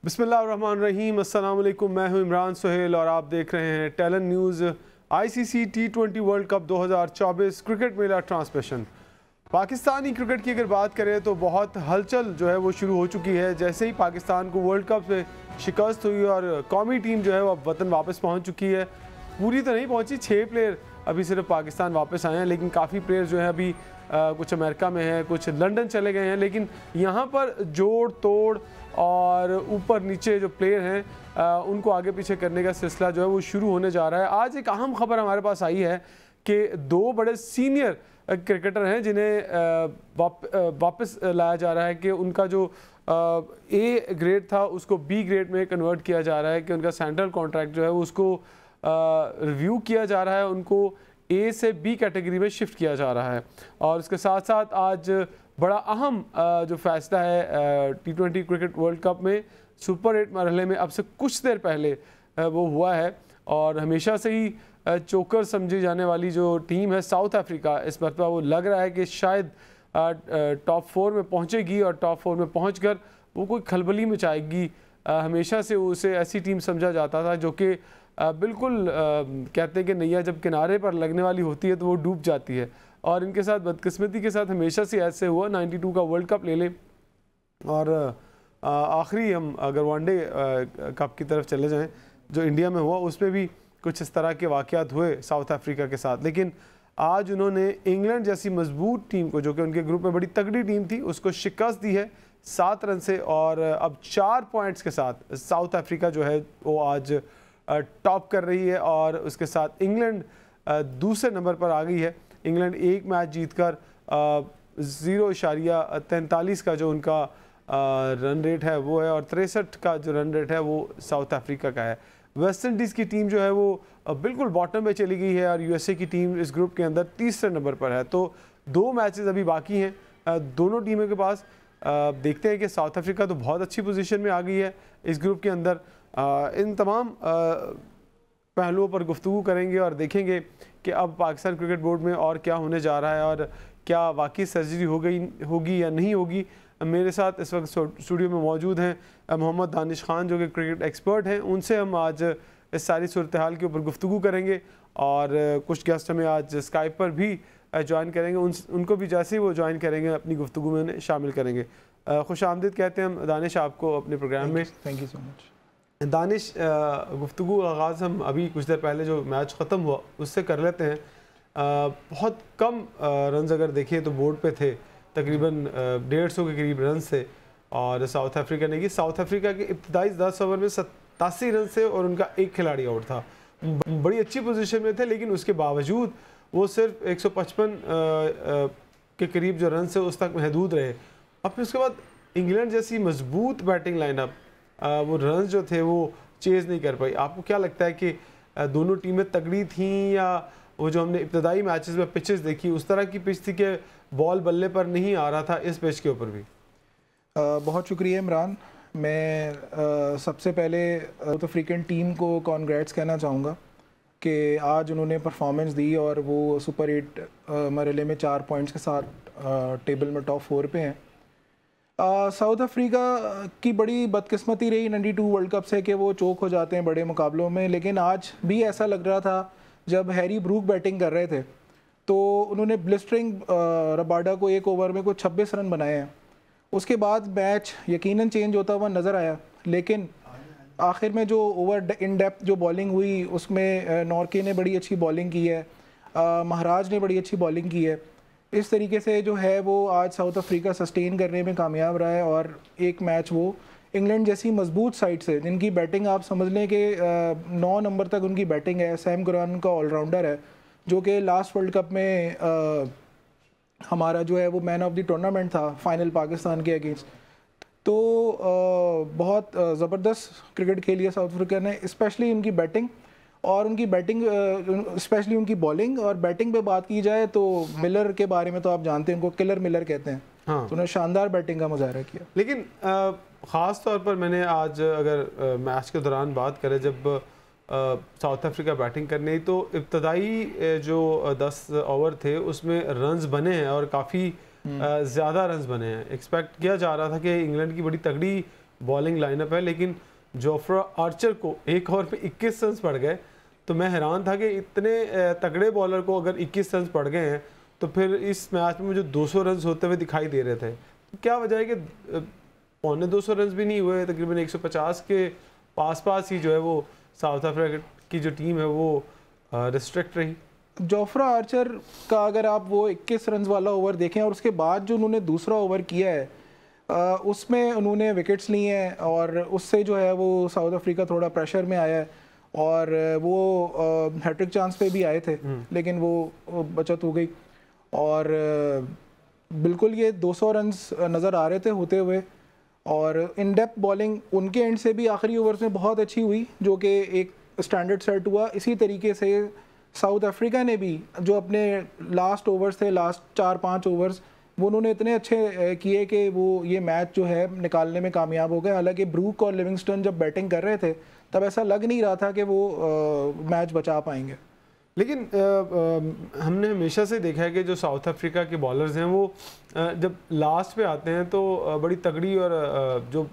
बिस्मिल्लाहिर्रहमानिर्रहीम, अस्सलाम वालेकुम। मैं हूं इमरान सुहेल और आप देख रहे हैं talent news. ICC T20 world cup 2024 cricket मेला ट्रांसमिशन। पाकिस्तानी क्रिकेट की अगर बात करें तो बहुत हलचल जो है वो शुरू हो चुकी है। जैसे ही पाकिस्तान को वर्ल्ड कप में शिकस्त हुई और कौमी टीम जो है वो वतन वापस पहुँच चुकी है। पूरी तो नहीं पहुँची, 6 प्लेयर अभी सिर्फ पाकिस्तान वापस आए हैं, लेकिन काफ़ी प्लेयर जो है अभी कुछ अमेरिका में हैं, कुछ लंदन चले गए हैं। लेकिन यहाँ पर जोड़ तोड़ और ऊपर नीचे जो प्लेयर हैं उनको आगे पीछे करने का सिलसिला जो है वो शुरू होने जा रहा है। आज एक अहम खबर हमारे पास आई है कि 2 बड़े सीनियर क्रिकेटर हैं जिन्हें वापस लाया जा रहा है कि उनका जो ए ग्रेड था उसको बी ग्रेड में कन्वर्ट किया जा रहा है, कि उनका सेंट्रल कॉन्ट्रैक्ट जो है उसको रिव्यू किया जा रहा है, उनको ए से बी कैटेगरी में शिफ्ट किया जा रहा है। और इसके साथ साथ आज बड़ा अहम जो फैसला है T20 क्रिकेट वर्ल्ड कप में सुपर 8 मरहले में अब से कुछ देर पहले वो हुआ है। और हमेशा से ही चोकर समझी जाने वाली जो टीम है साउथ अफ्रीका, इस मरतबा वो लग रहा है कि शायद टॉप 4 में पहुंचेगी और टॉप 4 में पहुंचकर वो कोई खलबली मचाएगी। हमेशा से उसे ऐसी टीम समझा जाता था जो कि बिल्कुल कहते हैं कि नैया जब किनारे पर लगने वाली होती है तो वो डूब जाती है। और इनके साथ बदकिस्मती के साथ हमेशा से ऐसे हुआ। 92 का वर्ल्ड कप ले लें और आखिरी हम अगर वनडे कप की तरफ चले जाएं जो इंडिया में हुआ, उसमें भी कुछ इस तरह के वाक़यात हुए साउथ अफ्रीका के साथ। लेकिन आज उन्होंने इंग्लैंड जैसी मजबूत टीम को, जो कि उनके ग्रुप में बड़ी तगड़ी टीम थी, उसको शिकस्त दी है 7 रन से। और अब 4 पॉइंट्स के साथ साउथ अफ्रीका जो है वो आज टॉप कर रही है और उसके साथ इंग्लैंड दूसरे नंबर पर आ गई है। इंग्लैंड एक मैच जीतकर 0.43 का जो उनका रन रेट है वो है, और 63 का जो रन रेट है वो साउथ अफ्रीका का है। वेस्ट इंडीज़ की टीम जो है वो बिल्कुल बॉटम में चली गई है और यूएसए की टीम इस ग्रुप के अंदर तीसरे नंबर पर है। तो 2 मैचेस अभी बाकी हैं दोनों टीमों के पास। देखते हैं कि साउथ अफ्रीका तो बहुत अच्छी पोजीशन में आ गई है इस ग्रुप के अंदर। इन तमाम पहलुओं पर गुफ्तगू करेंगे और देखेंगे कि अब पाकिस्तान क्रिकेट बोर्ड में और क्या होने जा रहा है और क्या वाकई सर्जरी होगी या नहीं होगी। मेरे साथ इस वक्त स्टूडियो में मौजूद हैं मोहम्मद दानिश खान, जो कि क्रिकेट एक्सपर्ट हैं। उनसे हम आज इस सारी सूरत हाल के ऊपर गुफ्तगू करेंगे और कुछ गेस्ट हमें आज स्काइप पर भी ज्वाइन करेंगे। उनको भी जैसे ही वो ज्वाइन करेंगे अपनी गुफ्तगू में उन्हें शामिल करेंगे। खुश आमदीद कहते हैं हम दानिश आपको अपने प्रोग्राम में। Thank you so much Danish. गुफ्तगू आगाज़ हम अभी कुछ देर पहले जो मैच ख़त्म हुआ उससे कर लेते हैं। बहुत कम रन्स अगर देखें तो बोर्ड पे थे, तकरीबन 150 के करीब रन थे और साउथ अफ्रीका ने की। साउथ अफ्रीका के इब्तदाई 10 ओवर में 87 रन से और उनका एक खिलाड़ी आउट था। बड़ी अच्छी पोजीशन में थे, लेकिन उसके बावजूद वो सिर्फ 155 के करीब जो रन से उस तक महदूद रहे। और फिर उसके बाद इंग्लैंड जैसी मजबूत बैटिंग लाइनअप, वो रन जो थे वो चेज़ नहीं कर पाई। आपको क्या लगता है कि दोनों टीमें तगड़ी थीं, या वो जो हमने इब्तदाई मैचेस में पिचेस देखी उस तरह की पिच थी कि बॉल बल्ले पर नहीं आ रहा था, इस पिच के ऊपर भी? बहुत शुक्रिया इमरान। मैं सबसे पहले साउथ अफ्रीकन टीम को कॉन्ग्रेट्स कहना चाहूँगा कि आज उन्होंने परफॉर्मेंस दी और वो सुपर 8 मरहले में 4 पॉइंट्स के साथ टेबल में टॉप 4 पे हैं। साउथ अफ्रीका की बड़ी बदकिस्मती रही 92 वर्ल्ड कप से कि वो चोक हो जाते हैं बड़े मुकाबलों में। लेकिन आज भी ऐसा लग रहा था जब हैरी ब्रूक बैटिंग कर रहे थे तो उन्होंने ब्लिस्टरिंग रबाडा को 1 ओवर में कुछ 26 रन बनाए हैं। उसके बाद मैच यकीनन चेंज होता हुआ नज़र आया, लेकिन आखिर में जो ओवर इन डेप्थ जो बॉलिंग हुई उसमें नॉर्के ने बड़ी अच्छी बॉलिंग की है, महाराज ने बड़ी अच्छी बॉलिंग की है। इस तरीके से जो है वो आज साउथ अफ्रीका सस्टेन करने में कामयाब रहा है और एक मैच वो इंग्लैंड जैसी मजबूत साइड से, जिनकी बैटिंग आप समझ लें कि 9 नंबर तक उनकी बैटिंग है। सैम कुरान का ऑलराउंडर है जो कि लास्ट वर्ल्ड कप में हमारा जो है वो मैन ऑफ द टूर्नामेंट था फाइनल पाकिस्तान के अगेंस्ट। तो बहुत ज़बरदस्त क्रिकेट खेली है साउथ अफ्रीका ने, स्पेशली उनकी बैटिंग और उनकी बैटिंग स्पेशली उनकी बॉलिंग। और बैटिंग पे बात की जाए तो मिलर के बारे में तो आप जानते हैं, उनको किलर मिलर कहते हैं। हाँ। तो उन्होंने शानदार बैटिंग का मुजाहरा किया। लेकिन ख़ास तौर पर मैंने आज अगर मैच के दौरान बात करें, जब साउथ अफ्रीका बैटिंग करने, तो इब्तदाई जो 10 ओवर थे उसमें रन्स बने हैं और काफ़ी ज़्यादा रन्स बने हैं। एक्सपेक्ट किया जा रहा था कि इंग्लैंड की बड़ी तगड़ी बॉलिंग लाइनअप है, लेकिन जोफ्रा आर्चर को एक ओवर पे 21 रन पड़ गए। तो मैं हैरान था कि इतने तगड़े बॉलर को अगर 21 रन पड़ गए हैं तो फिर इस मैच में मुझे 200 रन होते हुए दिखाई दे रहे थे। क्या वजह है कि पौने 200 रन भी नहीं हुए, तकरीबन 150 के पास ही जो है वो साउथ अफ्रीका की जो टीम है वो रिस्ट्रिक्ट रही। जोफ्रा आर्चर का अगर आप वो 21 रन वाला ओवर देखें और उसके बाद जो उन्होंने दूसरा ओवर किया है उसमें उन्होंने विकेट्स लिए हैं और उससे जो है वो साउथ अफ्रीका थोड़ा प्रेशर में आया है और वो हैट्रिक चांस पे भी आए थे लेकिन वो बचत हो गई और बिल्कुल ये 200 रन्स नज़र आ रहे थे होते हुए। और इन डेप्थ बॉलिंग उनके एंड से भी आखिरी ओवर्स में बहुत अच्छी हुई जो कि एक स्टैंडर्ड सेट हुआ। इसी तरीके से साउथ अफ्रीका ने भी जो अपने लास्ट ओवर्स थे, लास्ट 4-5 ओवर्स, वो उन्होंने इतने अच्छे किए कि वो ये मैच जो है निकालने में कामयाब हो गए। हालांकि ब्रूक और लिविंगस्टन जब बैटिंग कर रहे थे तब ऐसा लग नहीं रहा था कि वो मैच बचा पाएंगे। लेकिन हमने हमेशा से देखा है कि जो साउथ अफ्रीका के बॉलर्स हैं वो जब लास्ट पे आते हैं तो बड़ी तगड़ी और जो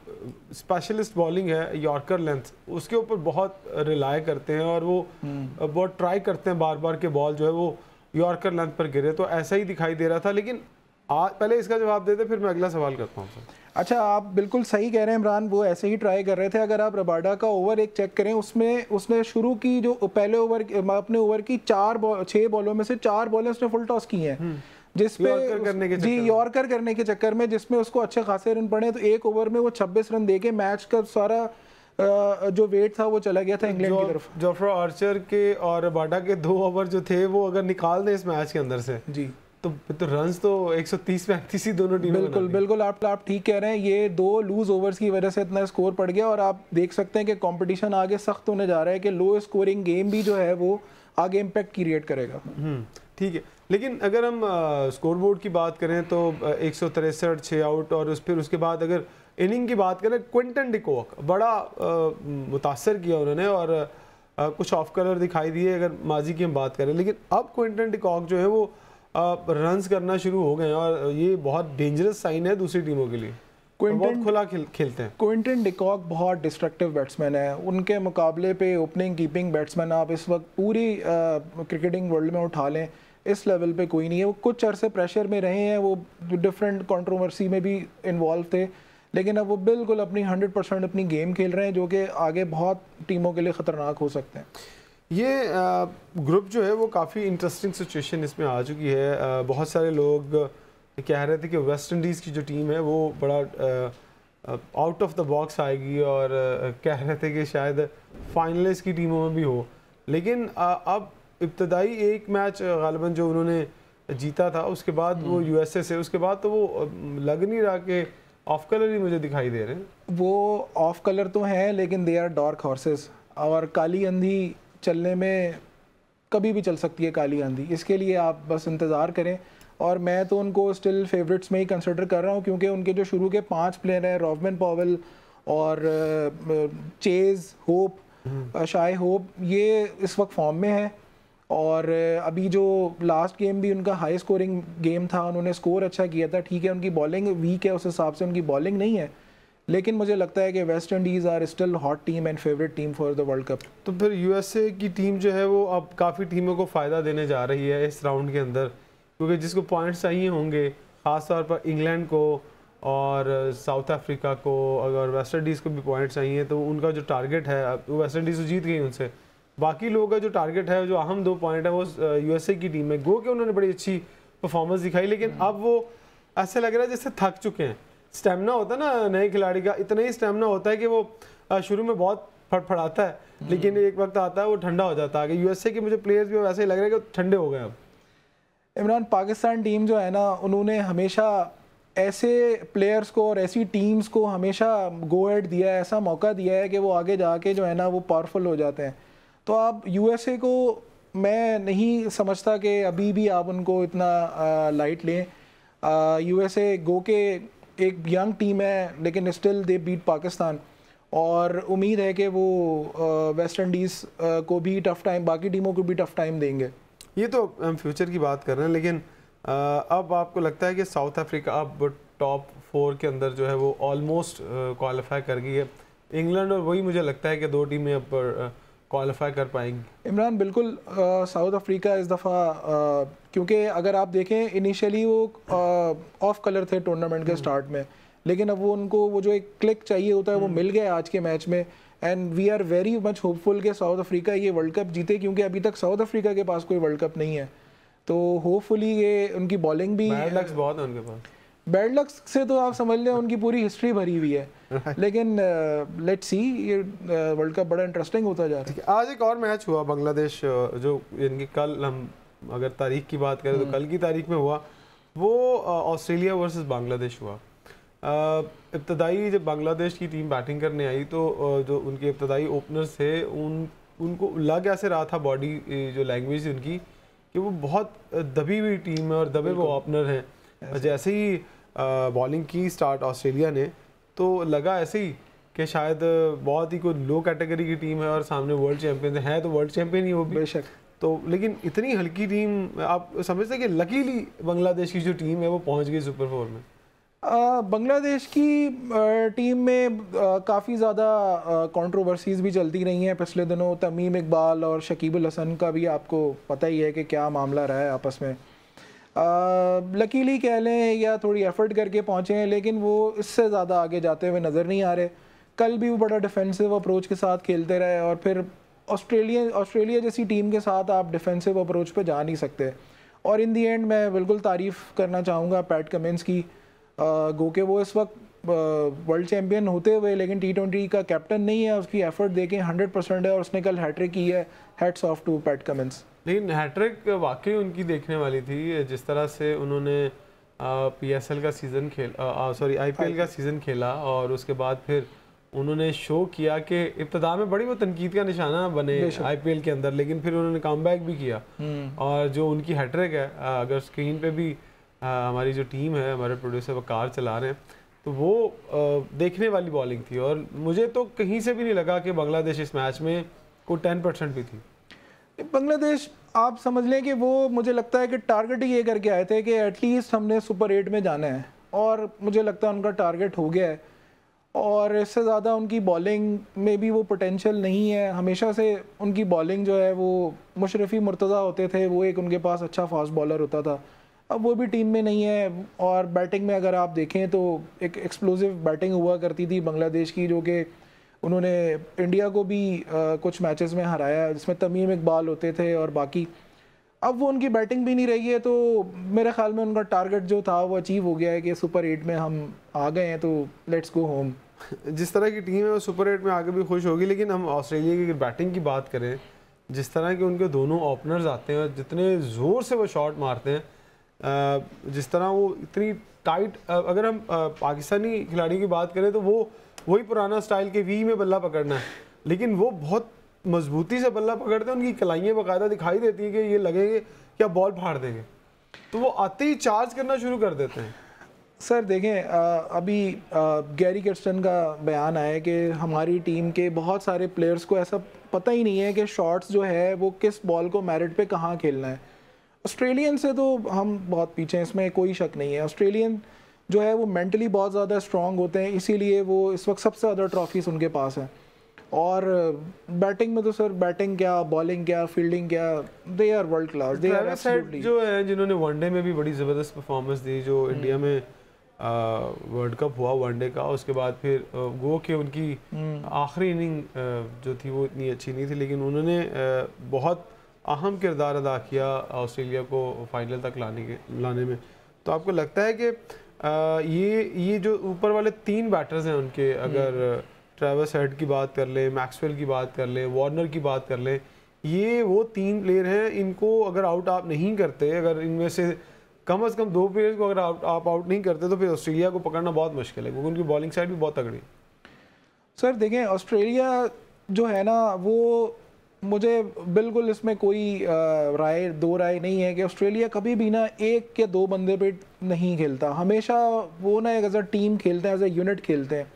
स्पेशलिस्ट बॉलिंग है यॉर्कर लेंथ उसके ऊपर बहुत रिलाय करते हैं और वो बहुत ट्राई करते हैं बार बार के बॉल जो है वो यॉर्कर लेंथ पर गिरे। तो ऐसा ही दिखाई दे रहा था। लेकिन पहले इसका जवाब देते फिर मैं अगला सवाल करता हूँ सर। अच्छा, आप बिल्कुल सही कह रहे हैं इमरान, वो ऐसे ही ट्राई कर रहे थे। अगर आप रबाडा का ओवर एक चेक करें उसमें उसने शुरू की जो पहले ओवर अपने ओवर की 6 बॉलों में से 4 बॉलें उसने फुल टॉस की हैं जिसपे यॉर्कर करने के चक्कर में जिसमें उसको अच्छे खासे रन पड़े। तो एक ओवर में वो 26 रन देके मैच का सारा जो वेट था वो चला गया था इंग्लैंड की तरफ। जोफ्रा आर्चर के और रबाडा के 2 ओवर जो थे वो अगर निकाल दें इस मैच के अंदर से जी तो रन्स तो 130-35 ही दोनों टीमों बिल्कुल आप ठीक कह रहे हैं। ये 2 लूज ओवर्स की वजह से इतना स्कोर पड़ गया और आप देख सकते हैं कि कंपटीशन आगे सख्त होने जा रहा है कि लो स्कोरिंग गेम भी जो है वो आगे इम्पैक्ट क्रिएट करेगा। ठीक है, लेकिन अगर हम स्कोर बोर्ड की बात करें तो 163 6 आउट और फिर उसके बाद अगर इनिंग की बात करें क्विंटन डिकॉक बड़ा मुतासर किया उन्होंने और कुछ ऑफ कलर दिखाई दिए अगर माजी की हम बात करें। लेकिन अब क्विंटन डिकॉक जो है वो रन्स करना शुरू हो गए हैं और ये बहुत डेंजरस साइन है दूसरी टीमों के लिए। बहुत खुला खेलते हैं। क्विंटन डिकॉक बहुत डिस्ट्रक्टिव बैट्समैन है। उनके मुकाबले पे ओपनिंग कीपिंग बैट्समैन आप इस वक्त पूरी क्रिकेटिंग वर्ल्ड में उठा लें, इस लेवल पे कोई नहीं है। वो कुछ अरसे प्रेशर में रहे हैं, वो डिफरेंट कंट्रोवर्सी में भी इन्वॉल्व थे, लेकिन अब वो बिल्कुल अपनी 100% अपनी गेम खेल रहे हैं जो कि आगे बहुत टीमों के लिए ख़तरनाक हो सकते हैं। ये ग्रुप जो है वो काफ़ी इंटरेस्टिंग सिचुएशन इसमें आ चुकी है। बहुत सारे लोग कह रहे थे कि वेस्ट इंडीज़ की जो टीम है वो बड़ा आउट ऑफ द बॉक्स आएगी और कह रहे थे कि शायद फाइनलिस्ट की टीमों में भी हो। लेकिन अब इब्तदाई एक मैच गालिबन जो उन्होंने जीता था उसके बाद वो यूएसए से, उसके बाद तो वो लग नहीं रहा कि ऑफ कलर ही मुझे दिखाई दे रहे हैं। वो ऑफ कलर तो हैं लेकिन दे आर डार्क हॉर्सेस और काली आंधी चलने में कभी भी चल सकती है काली आंधी। इसके लिए आप बस इंतज़ार करें और मैं तो उनको स्टिल फेवरेट्स में ही कंसिडर कर रहा हूँ क्योंकि उनके जो शुरू के 5 प्लेयर हैं रॉबमन पॉवेल और चेज होप, शाय होप, ये इस वक्त फॉर्म में है और अभी जो लास्ट गेम भी उनका हाई स्कोरिंग गेम था, उन्होंने स्कोर अच्छा किया था। ठीक है उनकी बॉलिंग वीक है, उस हिसाब से उनकी बॉलिंग नहीं है, लेकिन मुझे लगता है कि West Indies are still hot team and favourite team for the world cup. तो फिर यूएसए की टीम जो है वो अब काफ़ी टीमों को फ़ायदा देने जा रही है इस राउंड के अंदर, क्योंकि जिसको पॉइंट्स चाहिए होंगे ख़ास तौर पर इंग्लैंड को और साउथ अफ्रीका को, अगर वेस्ट इंडीज़ को भी पॉइंट्स चाहिए तो उनका जो टारगेट है वेस्ट इंडीज़ तो जीत गई उनसे, बाकी लोगों का जो टारगेट है जो अहम 2 पॉइंट है वो यूएसए की टीम में। गो के उन्होंने बड़ी अच्छी परफॉर्मेंस दिखाई लेकिन अब वो ऐसे लग रहा है जैसे थक चुके हैं। स्टेमिना होता है ना नए खिलाड़ी का, इतना ही स्टेमिना होता है कि वो शुरू में बहुत फटफड़ाता है लेकिन एक वक्त आता है वो ठंडा हो जाता है। यूएसए के मुझे प्लेयर्स भी वैसे ही लग रहा है कि ठंडे हो गए अब। इमरान, पाकिस्तान टीम जो है ना उन्होंने हमेशा ऐसे प्लेयर्स को और ऐसी टीम्स को हमेशा गो हेड दिया है, ऐसा मौका दिया है कि वो आगे जाके जो है ना वो पावरफुल हो जाते हैं। तो आप यूएसए को मैं नहीं समझता कि अभी भी आप उनको इतना लाइट लें। यूएसए गो के एक यंग टीम है लेकिन स्टिल दे बीट पाकिस्तान और उम्मीद है कि वो वेस्ट इंडीज़ को भी टफ़ टाइम, बाकी टीमों को भी टफ़ टाइम देंगे। ये तो हम फ्यूचर की बात कर रहे हैं लेकिन अब आपको लगता है कि साउथ अफ्रीका अब टॉप 4 के अंदर जो है वो ऑलमोस्ट क्वालिफाई कर गई है इंग्लैंड, और वही मुझे लगता है कि 2 टीमें अब क्वालिफाई कर पाएंगी। इमरान बिल्कुल साउथ अफ्रीका इस दफ़ा क्योंकि अगर आप देखें इनिशियली वो ऑफ कलर थे टूर्नामेंट के स्टार्ट में, लेकिन अब वो उनको वो जो एक क्लिक चाहिए होता है वो मिल गया आज के मैच में। And we are very much hopeful कि साउथ अफ्रीका ये वर्ल्ड कप जीते, क्योंकि अभी तक साउथ अफ्रीका के पास कोई वर्ल्ड कप नहीं है। तो होपफुली ये उनकी बॉलिंग भी बैड लक्स बहुत है उनके पास, बैड लक से तो आप समझ लें उनकी पूरी हिस्ट्री भरी हुई है। लेकिन लेट्स सी, ये वर्ल्ड कप बड़ा इंटरेस्टिंग होता जा रहा है। आज एक और मैच हुआ बांग्लादेश जो इनकी कल, हम अगर तारीख की बात करें तो कल की तारीख में हुआ, वो ऑस्ट्रेलिया वर्सेस बांग्लादेश हुआ। इब्तदाई जब बांग्लादेश की टीम बैटिंग करने आई तो जो उनके इब्तदाई ओपनर्स थे उनको लग ऐसे रहा था, बॉडी जो लैंग्वेज उनकी, कि वो बहुत दबी हुई टीम है और दबे वो ओपनर हैं। जैसे ही बॉलिंग की स्टार्ट ऑस्ट्रेलिया ने, तो लगा ऐसे ही कि शायद बहुत ही कोई लो कैटेगरी की टीम है और सामने वर्ल्ड चैंपियन है, तो वर्ल्ड चैंपियन ही वो भी बेशक। तो लेकिन इतनी हल्की टीम, आप समझते हैं कि लकीली बांग्लादेश की जो टीम है वो पहुंच गई सुपर 4 में। बांग्लादेश की टीम में काफ़ी ज़्यादा कंट्रोवर्सीज भी चलती रही हैं पिछले दिनों। तमीम इकबाल और शकीब अल हसन का भी आपको पता ही है कि क्या मामला रहा है आपस में। लकीली कह लें या थोड़ी एफर्ट करके पहुँचे हैं, लेकिन वो इससे ज़्यादा आगे जाते हुए नज़र नहीं आ रहे। कल भी वो बड़ा डिफेंसिव अप्रोच के साथ खेलते रहे, और फिर ऑस्ट्रेलिया जैसी टीम के साथ आप डिफेंसिव अप्रोच पे जा नहीं सकते। और इन दी एंड मैं बिल्कुल तारीफ़ करना चाहूँगा पैट कमिंस की, गो के वो इस वक्त वर्ल्ड चैम्पियन होते हुए लेकिन T20 का कैप्टन नहीं है, उसकी एफर्ट देखें 100% है, और उसने कल हैट्रिक की है। Hats off to Pat Cummins. लेकिन हैट्रिक वाकई उनकी देखने वाली थी, जिस तरह से उन्होंने PSL का सीज़न IPL का सीज़न खेला, और उसके बाद फिर उन्होंने शो किया कि इब्तदा में बड़ी वो तनकीद का निशाना बने IPL के अंदर, लेकिन फिर उन्होंने कमबैक भी किया। और जो उनकी हैट्रिक है, अगर स्क्रीन पे भी हमारी जो टीम है, हमारे प्रोड्यूसर वकार चला रहे हैं, तो वो देखने वाली बॉलिंग थी। और मुझे तो कहीं से भी नहीं लगा कि बांग्लादेश इस मैच में कोई 10% भी थी। बांग्लादेश आप समझ लें कि वो, मुझे लगता है कि टारगेट ही ये करके आए थे कि एटलीस्ट हमने सुपर 8 में जाना है, और मुझे लगता है उनका टारगेट हो गया है। और इससे ज़्यादा उनकी बॉलिंग में भी वो पोटेंशियल नहीं है। हमेशा से उनकी बॉलिंग जो है वो मुशरफी मुर्तज़ा होते थे, वो एक उनके पास अच्छा फास्ट बॉलर होता था, अब वो भी टीम में नहीं है। और बैटिंग में अगर आप देखें तो एक एक्सप्लोसिव बैटिंग हुआ करती थी बांग्लादेश की, जो कि उन्होंने इंडिया को भी कुछ मैचेस में हराया, जिसमें तमीम इकबाल होते थे और बाकी। अब वो उनकी बैटिंग भी नहीं रही है, तो मेरे ख्याल में उनका टारगेट जो था वो अचीव हो गया है कि सुपर 8 में हम आ गए हैं, तो लेट्स गो होम। जिस तरह की टीम है वो सुपर 8 में आगे भी खुश होगी। लेकिन हम ऑस्ट्रेलिया की बैटिंग की बात करें, जिस तरह के उनके दोनों ओपनर्स आते हैं और जितने ज़ोर से वो शॉट मारते हैं, जिस तरह वो इतनी टाइट, अगर हम पाकिस्तानी खिलाड़ी की बात करें तो वो वही पुराना स्टाइल के वी में बल्ला पकड़ना है, लेकिन वो बहुत मजबूती से बल्ला पकड़ते हैं। उनकी कलाइयाँ बाकायदा दिखाई देती हैं कि ये लगेंगे कि आप बॉल फाड़ देंगे, तो वो आते ही चार्ज करना शुरू कर देते हैं। सर देखें, अभी गैरी किर्स्टन का बयान आया कि हमारी टीम के बहुत सारे प्लेयर्स को ऐसा पता ही नहीं है कि शॉट्स जो है वो किस बॉल को मेरिट पे कहाँ खेलना है। ऑस्ट्रेलियन से तो हम बहुत पीछे हैं, इसमें कोई शक नहीं है। ऑस्ट्रेलियन जो है वो मेंटली बहुत ज़्यादा स्ट्रॉन्ग होते हैं, इसीलिए वो इस वक्त सबसे ज़्यादा ट्रॉफीज उनके पास हैं। और बैटिंग में तो सर बैटिंग क्या, बॉलिंग क्या, फील्डिंग क्या, they are world class. They are absolutely जो है जिन्होंने वनडे में भी बड़ी ज़बरदस्त परफॉर्मेंस दी, जो इंडिया में वर्ल्ड कप हुआ वनडे का, उसके बाद फिर वो कि उनकी आखिरी इनिंग जो थी वो इतनी अच्छी नहीं थी, लेकिन उन्होंने बहुत अहम किरदार अदा किया ऑस्ट्रेलिया को फाइनल तक लाने में। तो आपको लगता है कि ये जो ऊपर वाले 3 बैटर्स हैं उनके, अगर ट्रेविस हेड की बात कर लें, मैक्सवेल की बात कर लें, वार्नर की बात कर लें, ये वो 3 प्लेयर हैं, इनको अगर आउट आप नहीं करते, अगर इनमें से कम 2 प्लेयर्स को अगर आप आउट नहीं करते, तो फिर ऑस्ट्रेलिया को पकड़ना बहुत मुश्किल है, क्योंकि उनकी बॉलिंग साइड भी बहुत तगड़ी है। सर देखें, ऑस्ट्रेलिया जो है ना, वो मुझे बिल्कुल इसमें कोई दो राय नहीं है कि ऑस्ट्रेलिया कभी भी ना 1 या 2 बंदे पे नहीं खेलता, हमेशा वो ना एक एज अ टीम खेलते हैं, एज अ यूनिट खेलते हैं।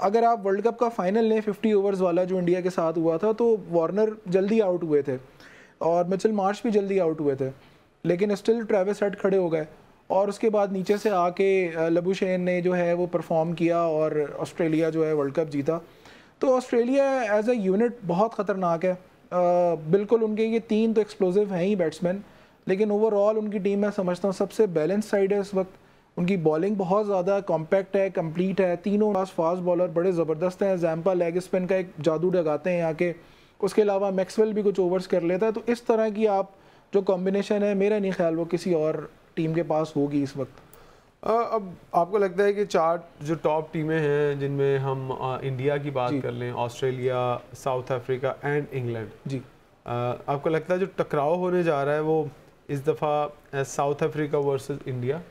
अगर आप वर्ल्ड कप का फाइनल लें 50 ओवर्स वाला जो इंडिया के साथ हुआ था, तो वार्नर जल्दी आउट हुए थे और मिचेल मार्श भी जल्दी आउट हुए थे, लेकिन स्टिल ट्रेविस हेड खड़े हो गए और उसके बाद नीचे से आके लबुशेन ने जो है वो परफॉर्म किया और ऑस्ट्रेलिया जो है वर्ल्ड कप जीता। तो ऑस्ट्रेलिया एज अ यूनिट बहुत ख़तरनाक है। बिल्कुल उनके ये 3 तो एक्सप्लोसिव हैं ही बैट्समैन, लेकिन ओवरऑल उनकी टीम मैं समझता हूँ सबसे बैलेंस साइड है इस वक्त। उनकी बॉलिंग बहुत ज़्यादा कॉम्पैक्ट है, कंप्लीट है, तीनों फास्ट बॉलर बड़े ज़बरदस्त हैं। जैम्पा लेग स्पिन का एक जादू लगाते हैं यहाँ के, उसके अलावा मैक्सवेल भी कुछ ओवर्स कर लेता है। तो इस तरह की आप जो कॉम्बिनेशन है, मेरा नहीं ख्याल वो किसी और टीम के पास होगी इस वक्त। अब आपको लगता है कि 4 जो टॉप टीमें हैं जिनमें हम इंडिया की बात कर लें, Australia, South Africa and England जी, आपको लगता है जो टकराव होने जा रहा है वो इस दफ़ा साउथ अफ्रीका वर्सेस इंडिया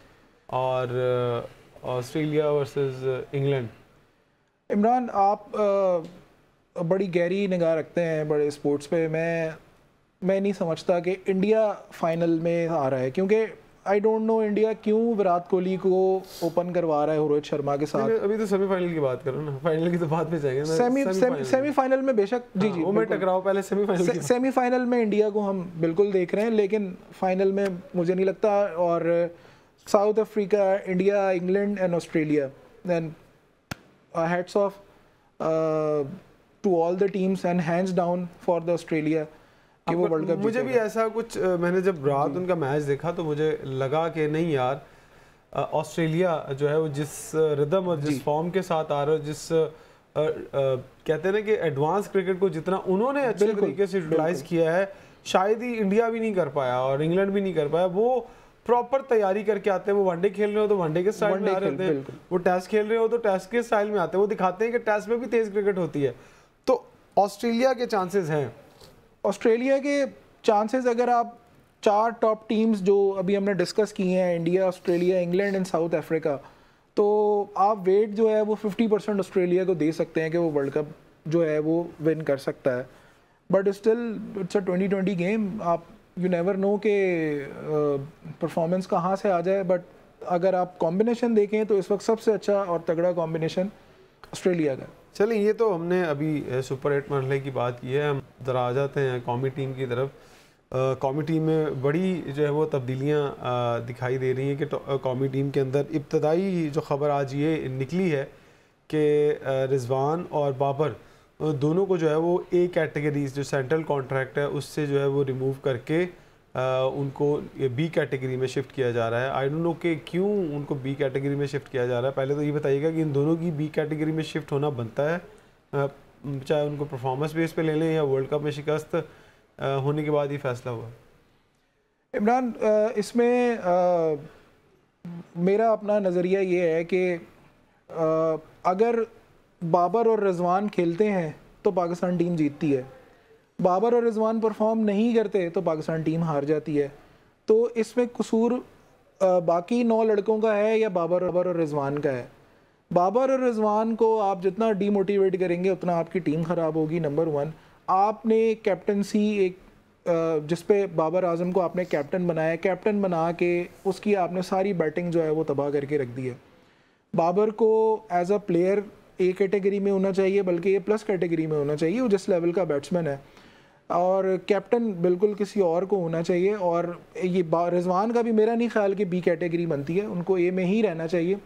और ऑस्ट्रेलिया वर्सेस इंग्लैंड? इमरान, आप बड़ी गहरी निगाह रखते हैं बड़े स्पोर्ट्स पे। मैं नहीं समझता कि इंडिया फाइनल में आ रहा है, क्योंकि आई डोंट नो इंडिया क्यों विराट कोहली को ओपन करवा रहा है रोहित शर्मा के साथ। अभी तो सेमीफाइनल की बात कर रहा हूं ना, फाइनल की तो बाद में जाएंगे। सेमीफाइनल में बेशक जी वो मैं टकराव पहले सेमीफाइनल में इंडिया को हम बिल्कुल देख रहे हैं, लेकिन फाइनल में मुझे नहीं लगता। और South Africa, India, England and Australia, then hats off to all the teams and hands down for the Australia कि वो वर्ल्ड कप। मुझे भी ऐसा कुछ, मैंने जब रात उनका मैच देखा तो मुझे लगा कि नहीं यार, ऑस्ट्रेलिया जो है वो जिस रिदम और जिस फॉर्म के साथ आ रहा है, जिस कहते हैं ना कि एडवांस क्रिकेट को जितना उन्होंने अच्छे तरीके से यूटिलाइज किया है, शायद ही इंडिया भी नहीं कर पाया और इंग्लैंड भी नहीं कर पाया। वो प्रॉपर तैयारी करके आते हैं। वो वनडे खेल रहे हो तो वनडे के स्टाइल में आ रहे होते हैं, वो टेस्ट खेल रहे हो तो टेस्ट के स्टाइल में आते हैं। वो दिखाते हैं कि टेस्ट में भी तेज क्रिकेट होती है। तो ऑस्ट्रेलिया के चांसेस हैं, ऑस्ट्रेलिया के चांसेस, अगर आप 4 टॉप टीम्स जो अभी हमने डिस्कस की हैं, India, Australia, England and south Africa, तो आप वेट जो है वो 50% ऑस्ट्रेलिया को दे सकते हैं कि वो वर्ल्ड कप जो है वो विन कर सकता है। But still it's a 2020 game, आप यू नेवर नो के परफॉर्मेंस कहाँ से आ जाए। बट अगर आप कॉम्बिनेशन देखें तो इस वक्त सबसे अच्छा और तगड़ा कॉम्बिनेशन ऑस्ट्रेलिया का। चलिए, ये तो हमने अभी सुपर 8 मरहले की बात की है, हम ज़रा आ जाते हैं कौमी टीम की तरफ। कौमी टीम में बड़ी जो है वो तब्दीलियाँ दिखाई दे रही हैं कि कौमी टीम के अंदर इब्तदाई जो ख़बर आज ये निकली है कि रिजवान और बाबर दोनों को जो है वो ए कैटेगरी, जो सेंट्रल कॉन्ट्रैक्ट है उससे जो है वो रिमूव करके उनको बी कैटेगरी में शिफ्ट किया जा रहा है। आई डोंट नो कि क्यों उनको बी कैटेगरी में शिफ्ट किया जा रहा है। पहले तो ये बताइएगा कि इन दोनों की बी कैटेगरी में शिफ्ट होना बनता है, चाहे उनको परफॉर्मेंस बेस पे ले लें या वर्ल्ड कप में शिकस्त होने के बाद ही फैसला हुआ। इमरान, इसमें मेरा अपना नज़रिया ये है कि अगर बाबर और रिजवान खेलते हैं तो पाकिस्तान टीम जीतती है, बाबर और रिजवान परफॉर्म नहीं करते तो पाकिस्तान टीम हार जाती है। तो इसमें कसूर बाकी 9 लड़कों का है या बाबर और रिजवान का है? बाबर और रिजवान को आप जितना डीमोटिवेट करेंगे उतना आपकी टीम ख़राब होगी। नंबर 1, आपने कैप्टनसी एक जिस पे बाबर आजम को आपने कैप्टन बनाया, कैप्टन बना के उसकी आपने सारी बैटिंग जो है वो तबाह करके रख दी है। बाबर को as a player A category में होना चाहिए, बल्कि ये प्लस कैटेगरी में होना चाहिए, वो जिस लेवल का बैट्समैन है। और कैप्टन बिल्कुल किसी और को होना चाहिए। और ये रिजवान का भी मेरा नहीं ख्याल कि बी कैटेगरी बनती है, उनको ए में ही रहना चाहिए।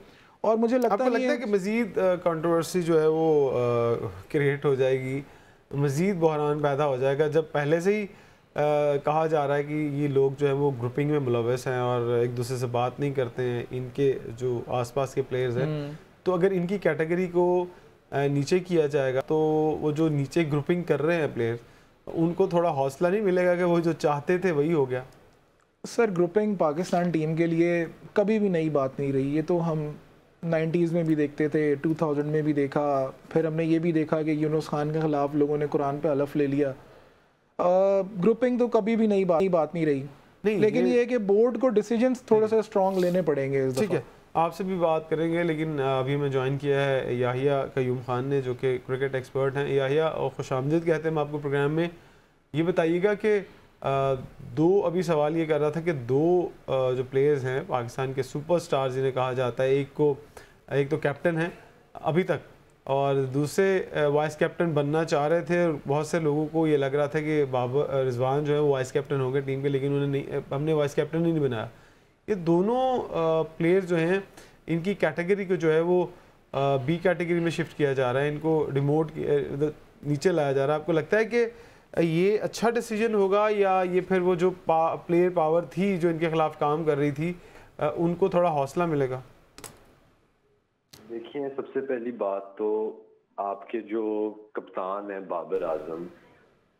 और मुझे लगता है कि मज़ीद कंट्रोवर्सी जो है वो क्रिएट हो जाएगी, मज़ीद बहरान पैदा हो जाएगा, जब पहले से ही कहा जा रहा है कि ये लोग जो है वो ग्रुपिंग में मुलव्वस हैं और एक दूसरे से बात नहीं करते हैं, इनके जो आसपास के प्लेयर्स हैं। तो अगर इनकी कैटेगरी को नीचे किया जाएगा तो वो जो नीचे ग्रुपिंग कर रहे हैं प्लेयर्स, उनको थोड़ा हौसला नहीं मिलेगा कि वो जो चाहते थे वही हो गया। सर, ग्रुपिंग पाकिस्तान टीम के लिए कभी भी नई बात नहीं रही। ये तो हम 90s में भी देखते थे, 2000 में भी देखा, फिर हमने ये भी देखा कि यूनुस खान के ख़िलाफ़ लोगों ने कुरान पे हलफ ले लिया। ग्रुपिंग तो कभी भी नई बात नहीं रही। लेकिन ये है कि बोर्ड को डिसीजंस थोड़ा सा स्ट्रॉन्ग लेने पड़ेंगे इस दफ़ा। ठीक है, आपसे भी बात करेंगे, लेकिन अभी हमें ज्वाइन किया है याहिया कयूम खान ने, जो कि क्रिकेट एक्सपर्ट हैं। याहिया, और खुशामदीद कहते हैं हम आपको प्रोग्राम में। ये बताइएगा कि दो, अभी सवाल ये कर रहा था कि 2 जो प्लेयर्स हैं पाकिस्तान के सुपरस्टार जिन्हें कहा जाता है, एक तो कैप्टन है अभी तक और दूसरे वाइस कैप्टन बनना चाह रहे थे। बहुत से लोगों को ये लग रहा था कि बाबर रिजवान जो है वो वाइस कैप्टन होंगे टीम के, लेकिन उन्हें नहीं, हमने वाइस कैप्टन ही नहीं बनाया। ये दोनों प्लेयर जो हैं इनकी कैटेगरी को जो है वो बी कैटेगरी में शिफ्ट किया जा रहा है, इनको डिमोट नीचे लाया जा रहा है। आपको लगता है कि ये अच्छा डिसीजन होगा या ये फिर वो जो प्लेयर पावर थी जो इनके खिलाफ काम कर रही थी उनको थोड़ा हौसला मिलेगा? देखिए, सबसे पहली बात तो आपके जो कप्तान हैं बाबर आजम,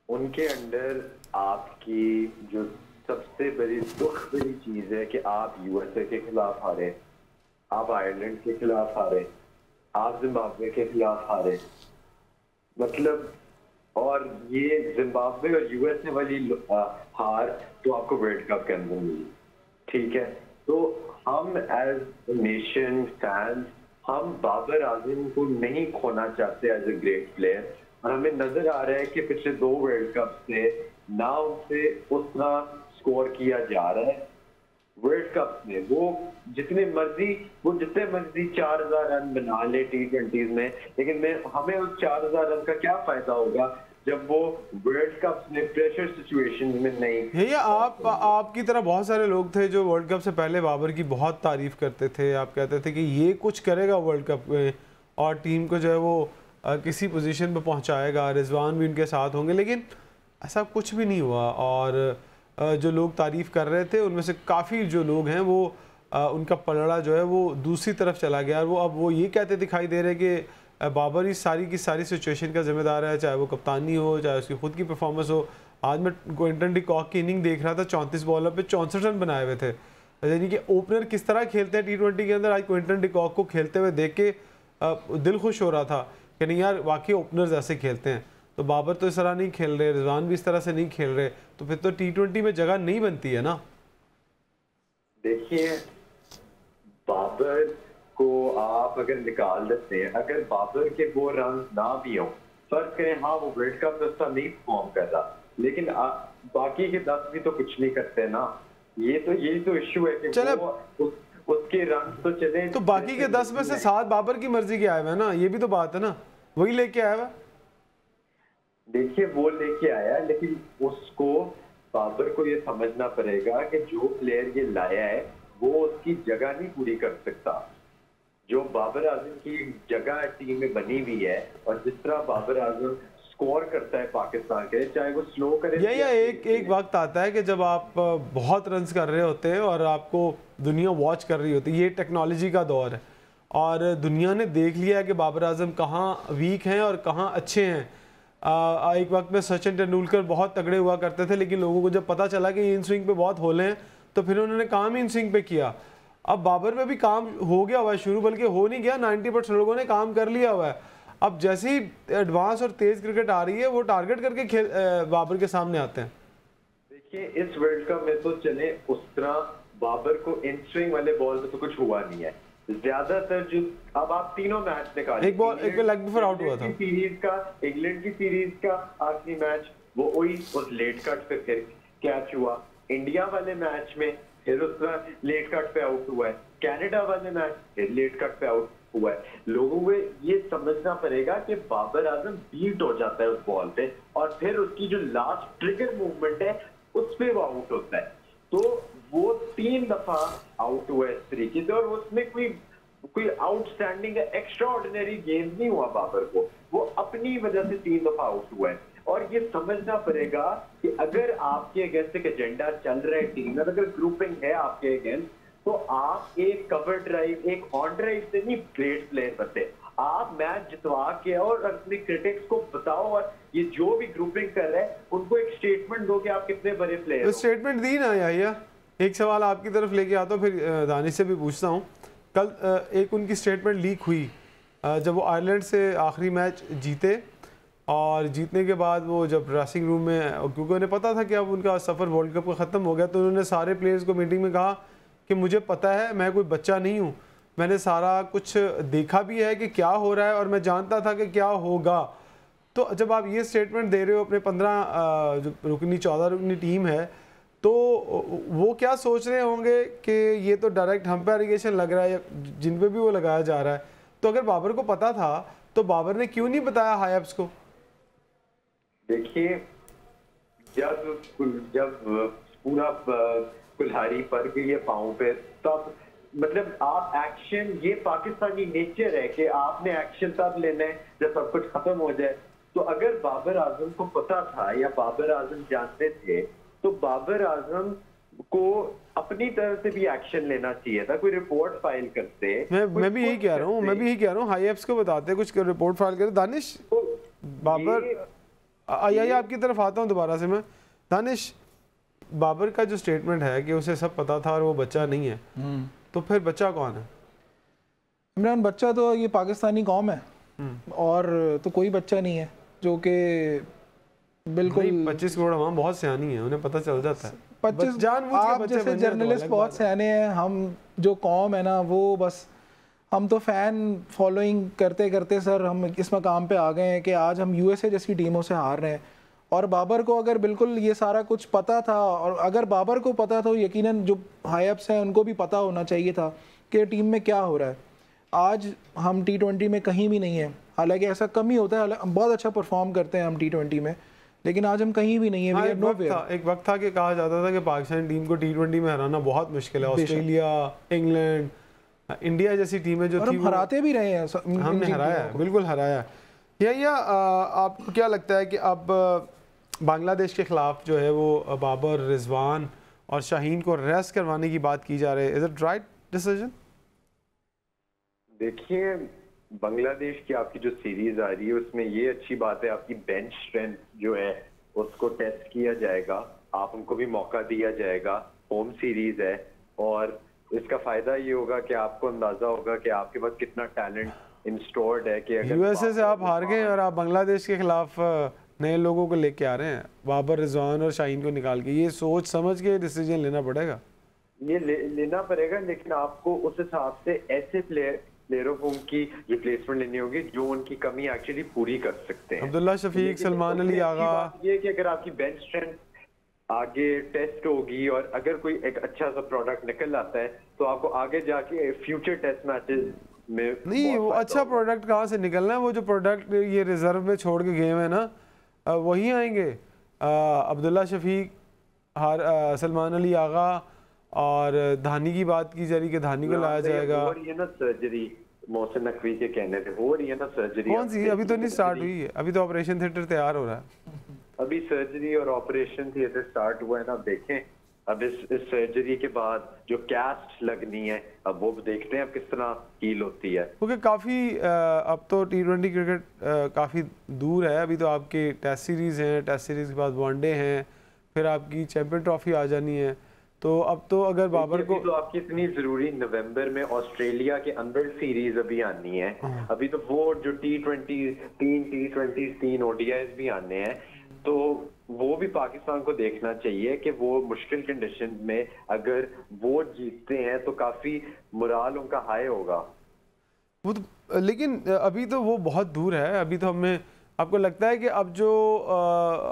उनके अंडर आपकी जो सबसे बड़ी दुख भरी चीज है कि आप यूएसए के खिलाफ हारे, आप आयरलैंड के खिलाफ हारे, आप जिम्बाब्वे के खिलाफ हारे, मतलब, और ये जिम्बाब्वे और यूएसए वाली हार तो आपको वर्ल्ड कप के अंदर मिली, ठीक है। तो हम एज नेशन फैंस हम बाबर आजम को नहीं खोना चाहते एज ए ग्रेट प्लेयर, और हमें नजर आ रहा है कि पिछले 2 वर्ल्ड कप से ना उनसे उतना स्कोर किया जा रहा है। वर्ल्ड कप में वो जितने मर्जी 4000 रन बना ले T20s में, लेकिन हमें उस 4000 रन का क्या फायदा होगा जब वो वर्ल्ड कप में प्रेशर सिचुएशन में नहीं। ये आपकी तरह बहुत सारे लोग थे जो वर्ल्ड कप से पहले बाबर की बहुत तारीफ करते थे। आप कहते थे कि ये कुछ करेगा वर्ल्ड कप में और टीम को जो है वो किसी पोजीशन पे पहुंचाएगा, रिजवान भी उनके साथ होंगे, लेकिन ऐसा कुछ भी नहीं हुआ। और जो लोग तारीफ कर रहे थे उनमें से काफ़ी जो लोग हैं वो उनका पलड़ा जो है वो दूसरी तरफ चला गया। और वो अब वो ये कहते दिखाई दे रहे कि बाबर ही सारी की सारी सिचुएशन का जिम्मेदार है, चाहे वो कप्तानी हो चाहे उसकी खुद की परफॉर्मेंस हो। आज मैं क्विंटन डी कॉक की इनिंग देख रहा था, 34 बॉलर पे 64 रन बनाए हुए थे। यानी कि ओपनर किस तरह खेलते हैं T20 के अंदर, आज क्विंटन डी कॉक को खेलते हुए देख के दिल खुश हो रहा था कि नहीं यार वाकई ओपनर्स ऐसे खेलते हैं। तो बाबर तो इस तरह नहीं खेल रहे, रिजवान भी इस तरह से नहीं खेल रहे, तो फिर तो T20 में जगह नहीं बनती है ना। देखिए, बाबर को आप अगर निकाल देते हैं, अगर बाबर के वो रन ना भी हो, फर्ज करें हाँ वो वर्ल्ड कप में उसका नहीं परफॉर्म कर रहा, लेकिन बाकी के 10 भी तो कुछ नहीं करते ना। यही तो इश्यू है कि वो उसके रन तो चले, तो बाकी के 10 में से 7 बाबर की मर्जी के आए हुए हैं ना, ये भी तो बात है ना, वही लेके आया हुआ। देखिए, वो लेके आया, लेकिन उसको बाबर को ये समझना पड़ेगा कि जो प्लेयर ये लाया है वो उसकी जगह नहीं पूरी कर सकता। जो बाबर आजम की जगह टीम में बनी हुई है, और जिस तरह बाबर आजम स्कोर करता है पाकिस्तान के, चाहे वो स्लो करे या एक वक्त आता है कि जब आप बहुत रन्स कर रहे होते हैं और आपको दुनिया वॉच कर रही होती है। ये टेक्नोलॉजी का दौर है और दुनिया ने देख लिया है कि बाबर आजम कहाँ वीक हैं और कहाँ अच्छे हैं। एक वक्त में सचिन तेंदुलकर बहुत तगड़े हुआ करते थे, लेकिन लोगों को जब पता चला कि इन स्विंग पे बहुत होले हैं तो फिर उन्होंने काम इन स्विंग पे किया। अब बाबर पे भी काम हो गया हुआ है शुरू, बल्कि हो नहीं गया, 90% लोगों ने काम कर लिया हुआ है। अब जैसी एडवांस और तेज क्रिकेट आ रही है वो टारगेट करके बाबर के सामने आते हैं। देखिए, इस वर्ल्ड कप में तो चले उस तरह बाबर को इन स्विंग वाले बॉल पे तो कुछ हुआ नहीं है। ज्यादातर जो अब आप तीनों मैच निकालें, एक बॉल एक लेग बिफोर आउट हुआ था इंग्लैंड की सीरीज का आखिरी मैच, वो वही उस लेट कट पे फिर कैच हुआ। इंडिया वाले मैच में फिर उस तरह लेट कट पे आउट हुआ है। कनाडा वाले मैच फिर लेट कट पे आउट हुआ है। लोगों को ये समझना पड़ेगा कि बाबर आजम बीट हो जाता है उस बॉल पे, और फिर उसकी जो लास्ट ट्रिगर मूवमेंट है उस पे वो आउट होता है। तो वो 3 दफा आउट हुआ इस तरीके से, और उसमें कोई आउटस्टैंडिंग एक्स्ट्रा ऑर्डिनरी गेम नहीं हुआ बाबर को, वो अपनी वजह से 3 दफा आउट हुआ है। और ये समझना पड़ेगा कि अगर आपके अगेंस्ट एक एजेंडा चल रहा है टीम में, अगर ग्रुपिंग है आपके अगेंस्ट, तो आप एक कवर ड्राइव, एक ऑन ड्राइव से नहीं ग्रेट प्लेयर बनते। आप मैच जितवा के और अपने क्रिटिक्स को बताओ, और ये जो भी ग्रुपिंग कर रहे हैं उनको एक स्टेटमेंट दो कि आप कितने बड़े प्लेयर हो। स्टेटमेंट दी ना यार। एक सवाल आपकी तरफ लेके आता हूँ, फिर दानिश से भी पूछता हूँ। कल एक उनकी स्टेटमेंट लीक हुई जब वो आयरलैंड से आखिरी मैच जीते, और जीतने के बाद वो जब ड्रेसिंग रूम में, क्योंकि उन्हें पता था कि अब उनका सफ़र वर्ल्ड कप का ख़त्म हो गया, तो उन्होंने सारे प्लेयर्स को मीटिंग में कहा कि मुझे पता है मैं कोई बच्चा नहीं हूँ, मैंने सारा कुछ देखा भी है कि क्या हो रहा है और मैं जानता था कि क्या होगा। तो जब आप ये स्टेटमेंट दे रहे हो अपने 15 जो रुकनी 14 रुकनी टीम है, तो वो क्या सोच रहे होंगे कि ये तो डायरेक्ट हम पे एलिगेशन लग रहा है, जिन पे भी वो लगाया जा रहा है। तो अगर बाबर को पता था तो बाबर ने क्यों नहीं बताया हायब्स को? देखिए, जब पूरा कुल्हाड़ी पड़ गई है पाँव पे, तब मतलब आप एक्शन, ये पाकिस्तानी नेचर है कि आपने एक्शन तब लेना है जब सब कुछ खत्म हो जाए। तो अगर बाबर आजम को पता था या बाबर आजम जानते थे, तो बाबर आजम को अपनी तरफ से भी एक्शन लेना चाहिए था, कोई रिपोर्ट फाइल करते। मैं भी यही कह रहा हूँ, मैं भी यही कह रहा हूँ, हाई एप्स को बताते कुछ रिपोर्ट फाइल करे। दानिश, तो बाबर आइए आपकी तरफ आता हूँ दोबारा से मैं। दानिश, बाबर का जो स्टेटमेंट है कि उसे सब पता था और वो बच्चा नहीं है, तो फिर बच्चा कौन है? इमरान, बच्चा तो ये पाकिस्तानी कौम है, और तो कोई बच्चा नहीं है जो कि बिल्कुल 25 करोड़ आवाम बहुत सियानी है, उन्हें पता चल जाता है। 25 आप जैसे जर्नलिस्ट बहुत सियाने हैं, हम जो कौम है ना वो बस हम तो फ़ैन फॉलोइंग करते करते सर हम इस मकाम पे आ गए हैं कि आज हम यूएसए जैसी टीमों से हार रहे हैं। और बाबर को अगर बिल्कुल ये सारा कुछ पता था, और अगर बाबर को पता था, यकीनन जो हाई अप्स हैं उनको भी पता होना चाहिए था कि टीम में क्या हो रहा है। आज हम T20 में कहीं भी नहीं है, हालांकि ऐसा कम ही होता है, बहुत अच्छा परफॉर्म करते हैं हम T20 में, लेकिन आज हम कहीं भी नहीं है। एक वक्त था कि कहा जाता था कि पाकिस्तान टीम को T20 में हराना बहुत मुश्किल है। ऑस्ट्रेलिया, इंग्लैंड, इंडिया जैसी टीमें जो थी हम हराते भी रहे हैं, हमने हराया, बिल्कुल हराया। या आपको क्या लगता है कि अब बांग्लादेश के खिलाफ जो है वो बाबर, रिजवान और शाहीन को रेस्ट करवाने की बात की जा रही है, इज इट राइट डिसीजन? देखिए, बांग्लादेश की आपकी जो सीरीज आ रही है उसमें ये अच्छी बात है, आपकी बेंच स्ट्रेंथ जो है उसको टेस्ट किया जाएगा, आप उनको भी मौका दिया जाएगा। होम सीरीज है और इसका फायदा ये होगा कि आपको अंदाजा होगा कि आपके पास कितना टैलेंट इंस्टोर्ड है। कि अगर यूएसए से आप हार गए और आप बांग्लादेश के खिलाफ नए लोगों को लेके आ रहे हैं, बाबर, रिजवान और शाहीन को निकाल के, ये सोच समझ के डिसीजन लेना पड़ेगा। ये लेना पड़ेगा, लेकिन आपको उस हिसाब से ऐसे प्लेयरों को उनकी रिप्लेसमेंट लेनी होगी जो उनकी कमी एक्चुअली पूरी कर सकते हैं। अब्दुल्ला शफीक, सलमान अली आगा, ये कि अगर आपकी बेंच स्ट्रेंथ आगे टेस्ट होगी और अगर कोई एक अच्छा सा प्रोडक्ट निकल आता है तो आपको आगे जाके फ्यूचर टेस्ट मैचेस में नहीं, वो अच्छा प्रोडक्ट कहाँ से निकलना है? वो जो प्रोडक्ट ये रिजर्व में छोड़ के गए हैं ना, वही आएंगे। अब्दुल्ला शफीक, सलमान अली आगा और धानी की बात की जा रही कि धानी को लाया जाएगा। और ये ना सर्जरी मोहसिन नकवी के कहने थे, हो रही है ना सर्जरी। कौन सी? अभी तो नहीं स्टार्ट हुई है, अभी तो ऑपरेशन थिएटर तैयार हो रहा है। अभी सर्जरी और ऑपरेशन थिएटर स्टार्ट हुआ है ना, देखें अब इस सर्जरी के बाद जो कैस्ट लगनी है अब वो देखते हैं अब किस तरह हील होती है। क्योंकि काफ़ी अब तो T20 क्रिकेट काफ़ी दूर है। अभी तो आपके टेस्ट सीरीज़ हैं, टेस्ट सीरीज़ के बाद वनडे हैं, फिर आपकी चैंपियन ट्रॉफी आ जानी है। तो अब तो अगर बाबर को तो आपकी इतनी ज़रूरी नवंबर में ऑस्ट्रेलिया के अंदर सीरीज अभी आनी है, अभी तो वो जो तीन ODIs भी आने हैं, तो वो भी पाकिस्तान को देखना चाहिए कि वो मुश्किल कंडीशन में अगर वो जीतते हैं तो काफी मोराल उनका हाई होगा। वो तो, लेकिन अभी तो वो बहुत दूर है। अभी तो हमें, आपको लगता है कि अब जो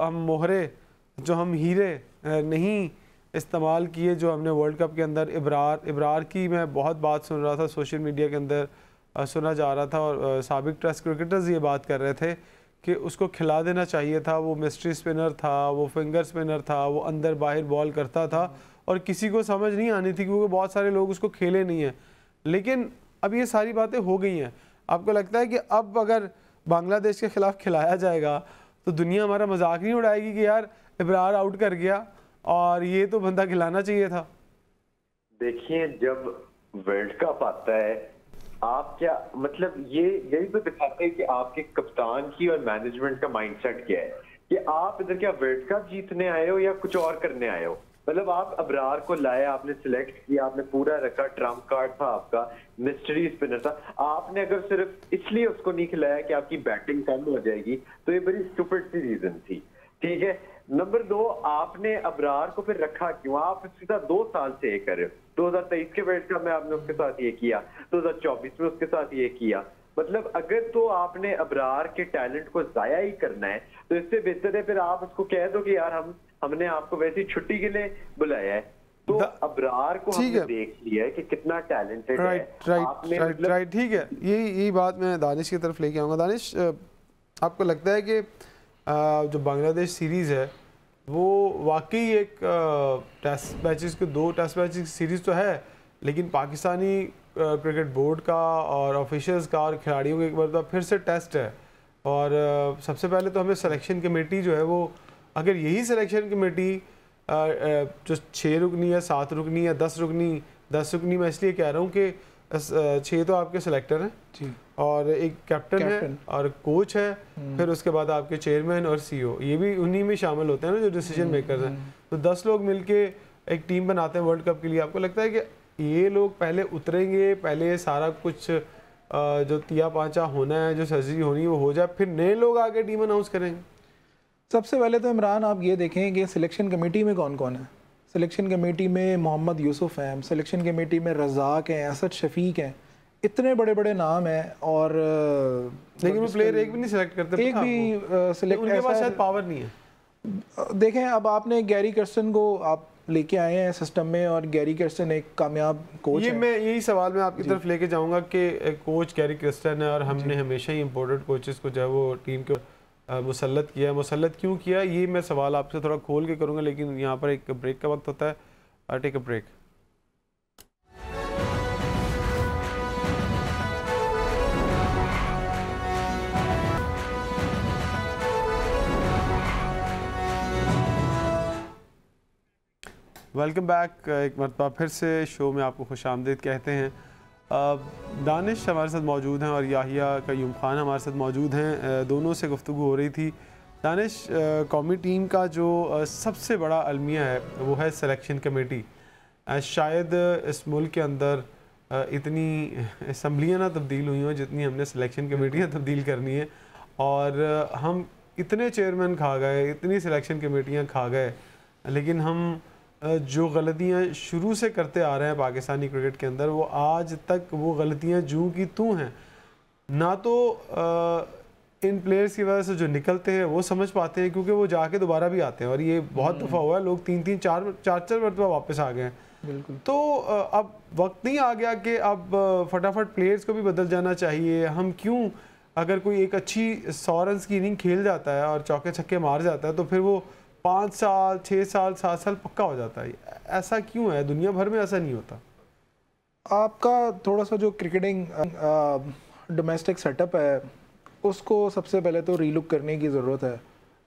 हम मोहरे, जो हम हीरे नहीं इस्तेमाल किए जो हमने वर्ल्ड कप के अंदर, इब्रार की मैं बहुत बात सुन रहा था सोशल मीडिया के अंदर, सुना जा रहा था और साबिक टेस्ट क्रिकेटर्स ये बात कर रहे थे कि उसको खिला देना चाहिए था। वो मिस्ट्री स्पिनर था, वो फिंगर स्पिनर था, वो अंदर बाहर बॉल करता था और किसी को समझ नहीं आनी थी क्योंकि बहुत सारे लोग उसको खेले नहीं हैं। लेकिन अब ये सारी बातें हो गई हैं। आपको लगता है कि अब अगर बांग्लादेश के खिलाफ खिलाया जाएगा तो दुनिया हमारा मजाक नहीं उड़ाएगी कि यार इब्रार आउट कर गया और ये तो बंदा खिलाना चाहिए था? देखिए, जब वर्ल्ड कप आता है आप क्या मतलब यही तो दिखाते हैं कि आपके कप्तान की और मैनेजमेंट का माइंडसेट क्या है कि आप इधर क्या वर्ल्ड कप जीतने आए हो या कुछ और करने आए हो। मतलब आप अबरार को लाए, आपने सिलेक्ट किया, आपने पूरा रखा, ट्रम्प कार्ड था आपका, मिस्ट्री स्पिनर था, आपने अगर सिर्फ इसलिए उसको नहीं खिलाया कि आपकी बैटिंग कम हो जाएगी तो ये बड़ी स्टूपिड सी रीजन थी। ठीक है। नंबर 2, आपने अबरार को फिर रखा क्यों? आप इसके साथ 2 साल से ये कर रहे हो। 2023 के वर्ल्ड कप में आपने उसके साथ ये किया, 2024 में उसके साथ ये किया। मतलब अगर तो आपने अबरार के टैलेंट को जाया ही करना है तो इससे बेहतर है फिर आप उसको कह दो कि यार हमने आपको वैसी छुट्टी के लिए बुलाया है। तो अबरार को हमने देख लिया है कि कितना टैलेंटेड है। राइट, ठीक है। यही बात मैं दानिश की तरफ लेके आऊँगा। दानिश, आपको लगता है कि जो बांग्लादेश सीरीज़ है वो वाकई एक टेस्ट मैचेस के 2 टेस्ट मैचेस की सीरीज़ तो है, लेकिन पाकिस्तानी क्रिकेट बोर्ड का और ऑफिशियल्स का और खिलाड़ियों का एक बार फिर से टेस्ट है। और सबसे पहले तो हमें सिलेक्शन कमेटी जो है वो, अगर यही सिलेक्शन कमेटी जो 6 रुकनी है, 7 रुकनी है, 10 रुकनी, मैं इसलिए कह रहा हूँ कि 6 तो आपके सिलेक्टर हैं जी, और एक कैप्टन है और कोच है, फिर उसके बाद आपके चेयरमैन और सीईओ, ये भी उन्हीं में शामिल होते हैं ना जो डिसीजन मेकर्स हैं। तो 10 लोग मिलके एक टीम बनाते हैं वर्ल्ड कप के लिए। आपको लगता है कि ये लोग पहले उतरेंगे, पहले सारा कुछ जो तिया पांचा होना है, जो सर्जरी होनी है वो हो जाए, फिर नए लोग आके टीम अनाउंस करेंगे? सबसे पहले तो इमरान आप ये देखें कि सिलेक्शन कमेटी में कौन कौन है। सिलेक्शन कमेटी में मोहम्मद यूसुफ हैं, सिलेक्शन कमेटी में रज़ाक हैं, असद शफीक हैं, इतने बड़े बड़े नाम हैं। और लेकिन वो प्लेयर एक भी नहीं सिलेक्ट करते, एक भी सिलेक्ट, उनके पास शायद पावर नहीं है। देखें अब आपने गैरी कर्स्टन को आप लेके आए हैं सिस्टम में, और गैरी कर्स्टन एक कामयाब कोच है। मैं यही सवाल मैं आपकी तरफ लेके जाऊंगा कि कोच गैरी कर्स्टन है और हमने हमेशा ही इम्पोर्टेड कोचेस को जो है वो टीम के मुसल्लत किया। मुसल्लत क्यों किया, ये मैं सवाल आपसे थोड़ा खोल के करूंगा, लेकिन यहाँ पर एक ब्रेक का वक्त होता है। Take a break. Welcome back. एक मरतबा फिर से शो में आपको खुश आमदीद कहते हैं। दानिश हमारे साथ मौजूद हैं और याहिया कयूम खान हमारे साथ मौजूद हैं। दोनों से गुफ्तगू हो रही थी। दानिश, कौमी टीम का जो सबसे बड़ा अलमिया है वो है सिलेक्शन कमेटी। शायद इस मुल्क के अंदर इतनी असम्बलियाँ ना तब्दील हुई हों जितनी हमने सिलेक्शन कमेटियाँ तब्दील करनी है, और हम इतने चेयरमैन खा गए, इतनी सिलेक्शन कमेटियाँ खा गए, लेकिन हम जो गलतियाँ शुरू से करते आ रहे हैं पाकिस्तानी क्रिकेट के अंदर, वो आज तक वो गलतियाँ जूं की तूं हैं। ना तो इन प्लेयर्स की वजह से जो निकलते हैं वो समझ पाते हैं, क्योंकि वो जाके दोबारा भी आते हैं, और ये बहुत दफ़ा हुआ है, लोग 3-3, 4-4 मरतबा वापस आ गए हैं। बिल्कुल। तो अब वक्त नहीं आ गया कि अब फटाफट प्लेयर्स को भी बदल जाना चाहिए? हम क्यों, अगर कोई एक अच्छी 100 रन की इनिंग खेल जाता है और चौके छक्के मार जाता है, तो फिर वो 5 साल, 6 साल, 7 साल पक्का हो जाता है? ऐसा क्यों है? दुनिया भर में ऐसा नहीं होता। आपका थोड़ा सा जो क्रिकेटिंग डोमेस्टिक सेटअप है उसको सबसे पहले तो रीलुक करने की ज़रूरत है।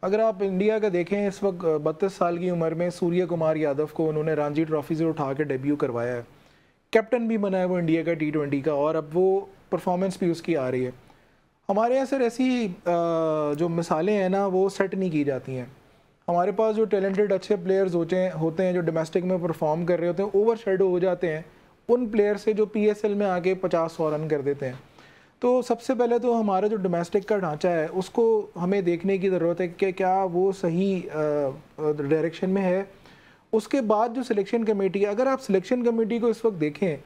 अगर आप इंडिया का देखें, इस वक्त 32 साल की उम्र में सूर्य कुमार यादव को उन्होंने रणजी ट्रॉफी से उठा के डेब्यू करवाया है, कैप्टन भी बना है वो इंडिया का T20 का, और अब वो परफॉर्मेंस भी उसकी आ रही है। हमारे यहाँ सर ऐसी जो मिसालें हैं ना वो सेट नहीं की जाती हैं। हमारे पास जो टैलेंटेड अच्छे प्लेयर्स होते हैं जो डोमेस्टिक में परफॉर्म कर रहे होते हैं, ओवर शेडो हो जाते हैं उन प्लेयर से जो PSL में आके 50-100 रन कर देते हैं। तो सबसे पहले तो हमारा जो डोमेस्टिक का ढांचा है उसको हमें देखने की ज़रूरत है कि क्या वो सही डायरेक्शन में है। उसके बाद जो सिलेक्शन कमेटी, अगर आप सिलेक्शन कमेटी को इस वक्त देखें,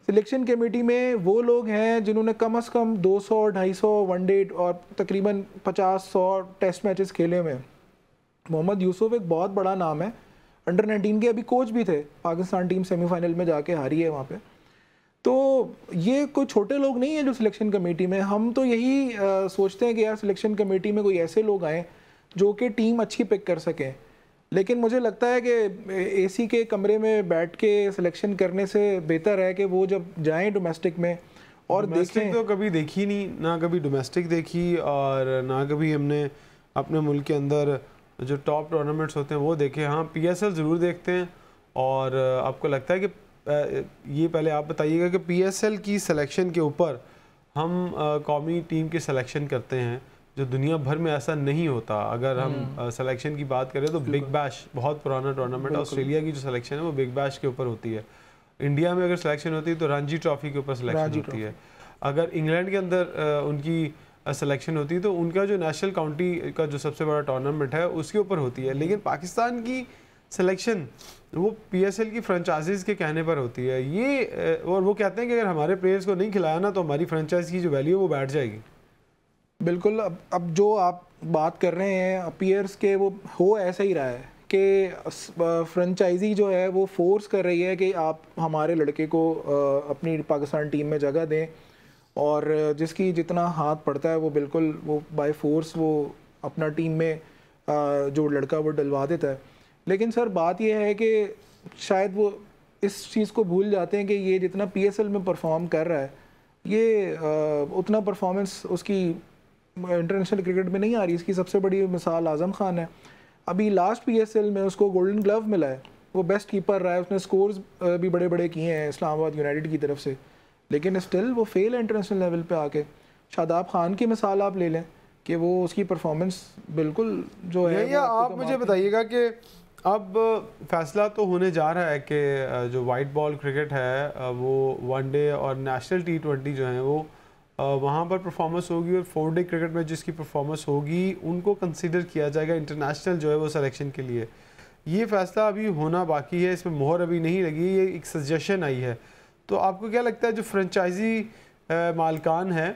सिलेक्शन कमेटी में वो लोग हैं जिन्होंने कम से कम 200, 250 वनडे और तकरीबन 50-100 टेस्ट मैचेस खेले हुए हैं। मोहम्मद यूसुफ एक बहुत बड़ा नाम है, अंडर 19 के अभी कोच भी थे, पाकिस्तान टीम सेमीफाइनल में जाके हारी है वहाँ पे। तो ये कोई छोटे लोग नहीं है जो सिलेक्शन कमेटी में। हम तो यही सोचते हैं कि यार सिलेक्शन कमेटी में कोई ऐसे लोग आएँ जो कि टीम अच्छी पिक कर सकें, लेकिन मुझे लगता है कि AC के कमरे में बैठ के सिलेक्शन करने से बेहतर है कि वो जब जाएं डोमेस्टिक में और देखें। तो कभी देखी नहीं, ना कभी डोमेस्टिक देखी और ना कभी हमने अपने मुल्क के अंदर जो टॉप टूर्नामेंट्स होते हैं वो देखे। हाँ, PSL ज़रूर देखते हैं। और आपको लगता है कि ये पहले आप बताइएगा कि PSL की सिलेक्शन के ऊपर हम कौमी टीम की सिलेक्शन करते हैं, जो दुनिया भर में ऐसा नहीं होता। अगर हम सिलेक्शन की बात करें तो बिग बैश बहुत पुराना टूर्नामेंट, ऑस्ट्रेलिया की जो सिलेक्शन है वो बिग बैश के ऊपर होती है। इंडिया में अगर सिलेक्शन होती है तो रणजी ट्रॉफी के ऊपर सिलेक्शन होती है। अगर इंग्लैंड के अंदर उनकी सिलेक्शन होती है तो उनका जो नेशनल काउंटी का जो सबसे बड़ा टूर्नामेंट है उसके ऊपर होती है। लेकिन पाकिस्तान की सिलेक्शन वो PSL की फ्रेंचाइजीज़ के कहने पर होती है। ये और वो कहते हैं कि अगर हमारे प्लेयर्स को नहीं खिलाया ना तो हमारी फ्रेंचाइज की जो वैल्यू है वो बैठ जाएगी। बिल्कुल। अब जो आप बात कर रहे हैं प्लेयर्स के, वो हो ऐसा ही रहा है कि फ्रेंचाइजी जो है वो फोर्स कर रही है कि आप हमारे लड़के को अपनी पाकिस्तान टीम में जगह दें, और जिसकी जितना हाथ पड़ता है वो बिल्कुल वो बाय फोर्स वो अपना टीम में जो लड़का वो डलवा देता है। लेकिन सर बात यह है कि शायद वो इस चीज़ को भूल जाते हैं कि ये जितना PSL में परफॉर्म कर रहा है, ये उतना परफॉर्मेंस उसकी इंटरनेशनल क्रिकेट में नहीं आ रही। इसकी सबसे बड़ी मिसाल आज़म खान है। अभी लास्ट PSL में उसको गोल्डन ग्लव मिला है, वो बेस्ट कीपर रहा है, उसने स्कोर्स भी बड़े बड़े किए हैं इस्लामाबाद यूनाइटेड की तरफ से, लेकिन स्टिल वो फेल है इंटरनेशनल लेवल पे आके। शादाब खान की मिसाल आप ले लें कि वो उसकी परफॉर्मेंस बिल्कुल जो है। या आप मुझे बताइएगा कि अब फैसला तो होने जा रहा है कि जो वाइट बॉल क्रिकेट है वो वनडे और नेशनल T20 जो हैं वो वहाँ पर परफॉर्मेंस होगी, और 4 डे क्रिकेट में जिसकी परफॉर्मेंस होगी उनको कंसीडर किया जाएगा इंटरनेशनल जो है वो सिलेक्शन के लिए। ये फ़ैसला अभी होना बाकी है, इसमें मोहर अभी नहीं लगी, ये एक सजेशन आई है। तो आपको क्या लगता है जो फ्रेंचाइजी मालिकान है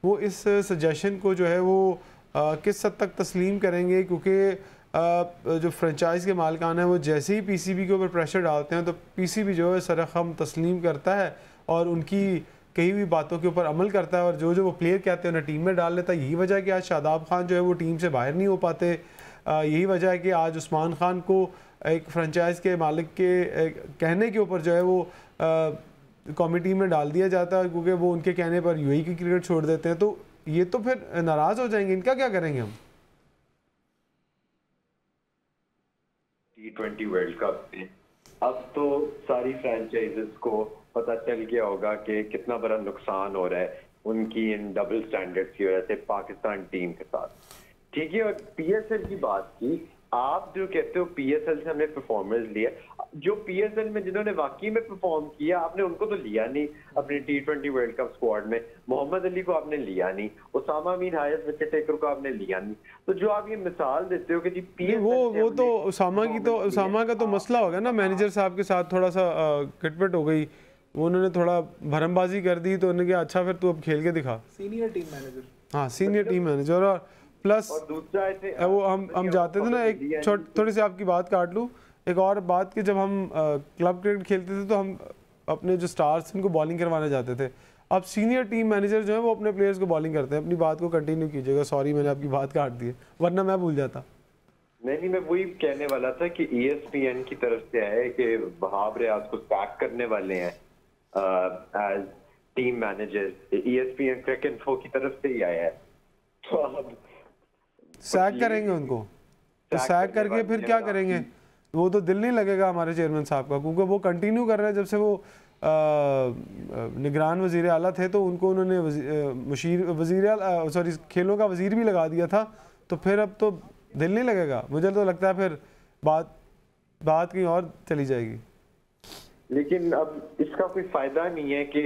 वो इस सजेशन को जो है वो किस हद तक तस्लीम करेंगे? क्योंकि जो फ्रेंचाइज के मालिकान है वो जैसे ही PCB के ऊपर प्रेशर डालते हैं तो PCB जो है सरखम तस्लीम करता है और उनकी कई भी बातों के ऊपर अमल करता है, और जो वो प्लेयर कहते हैं उन्हें टीम में डाल लेता है। यही वजह है कि आज शादाब खान जो है वो टीम से बाहर नहीं हो पाते। यही वजह है कि आज उस्मान खान को एक फ्रेंचाइज के मालिक के कहने के ऊपर जो है वो कौमी टीम में डाल दिया जाता है, क्योंकि वो उनके कहने पर UAE की क्रिकेट छोड़ देते हैं। तो ये तो फिर नाराज हो जाएंगे, इनका क्या करेंगे हम? T20 वर्ल्ड कप में अब तो सारी फ्रेंचाइजेस को पता चल गया होगा कि कितना बड़ा नुकसान हो रहा है उनकी इन डबल स्टैंडर्ड्स की वजह से पाकिस्तान टीम के साथ। ठीक है, और PSL की बात की, आप जो कहते हो PSL से हमने परफॉर्मेंस लिया, जो PSL में जिन्होंने वाकई में परफॉर्म किया आपने उनको तो लिया नहीं अपने T20 वर्ल्ड कप स्क्वाड में। मोहम्मद अली को आपने लिया नहीं, उसामा मीर हारिस विकेट टेकर को आपने लिया नहीं। तो जो आप ये मिसाल देते हो कि जी PSL वो तो उसामा का तो मसला हो गया ना, मैनेजर साहब के साथ थोड़ा सा खटपट हो गई, वो उन्होंने थोड़ा भरमबाजी कर दी, तो उन्होंने कहा अच्छा फिर तू अब खेल के दिखा। सीनियर टीम मैनेजर, हाँ सीनियर टीम मैनेजर, और प्लस और दूसरा वो हम जाते थे ना, एक थोड़ी सी आपकी बात काट लूँ, एक और बात कि जब हम क्लब क्रिकेट खेलते थे तो हम अपने जो स्टार्स उनको बॉलिंग करवाने जाते थे। अब सीनियर टीम मैनेजर जो है वो अपने प्लेयर्स को बॉलिंग करते हैं। अपनी बात को कंटिन्यू कीजिएगा, सॉरी मैंने आपकी बात काट दी है, वरना मैं भूल जाता। नहीं, मैं वही कहने वाला था कि ESPN की तरफ से है कि वहाब रियाज को सैक करने वाले हैं as team manager. ESPN cricket info की तरफ से ही आया है, तो अब सैक करेंगे उनको, तो सैक करके फिर क्या करेंगे? वो तो दिल नहीं लगेगा हमारे चेयरमैन साहब का, क्योंकि वो कंटिन्यू कर रहे हैं। जब से वो निगरान वजीर आला थे तो उनको उन्होंने सॉरी खेलों का वजीर भी लगा दिया था, तो फिर अब तो दिल नहीं लगेगा। मुझे तो लगता है फिर बात कहीं और चली जाएगी। लेकिन अब इसका कोई फायदा नहीं है कि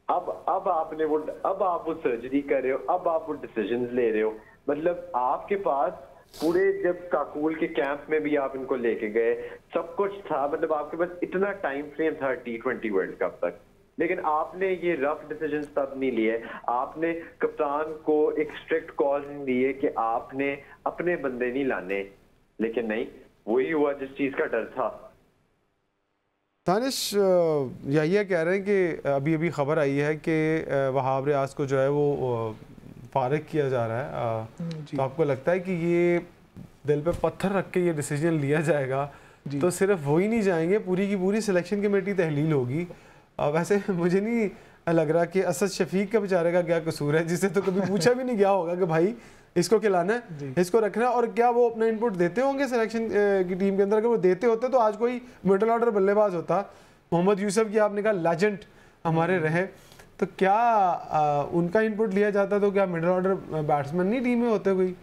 अब आप वो सर्जरी कर रहे हो, अब आप वो डिसीजंस ले रहे हो। मतलब आपके पास पूरे जब काकूल के कैंप में भी आप इनको लेके गए, सब कुछ था, मतलब आपके पास इतना टाइम फ्रेम था T20 वर्ल्ड कप तक, लेकिन आपने ये रफ डिसीजंस तब नहीं लिए। आपने कप्तान को एक स्ट्रिक्ट कॉल नहीं दिए कि आपने अपने बंदे नहीं लाने, लेकिन नहीं, वही हुआ जिस चीज का डर था। दानिश यही कह रहे हैं कि अभी खबर आई है कि वहाब रियाज को जो है वो फारिग किया जा रहा है। तो आपको लगता है कि ये दिल पे पत्थर रख के ये डिसीजन लिया जाएगा? तो सिर्फ वो ही नहीं जाएंगे, पूरी की पूरी सिलेक्शन कमेटी तहलील होगी। वैसे मुझे नहीं लग रहा कि असद शफीक का बेचारे का क्या कसूर है, जिसे तो कभी पूछा भी नहीं गया होगा कि भाई इसको खिलाना है, इसको रखना है, और क्या वो अपना इनपुट देते होंगे सिलेक्शन की टीम के अंदर? अगर वो देते होते तो आज कोई मिडल ऑर्डर बल्लेबाज होता। मोहम्मद यूसुफ की आपने कहा लेजेंड हमारे रहे, तो क्या उनका इनपुट लिया जाता? तो क्या मिडल ऑर्डर बैट्समैन नहीं टीम में होते कोई?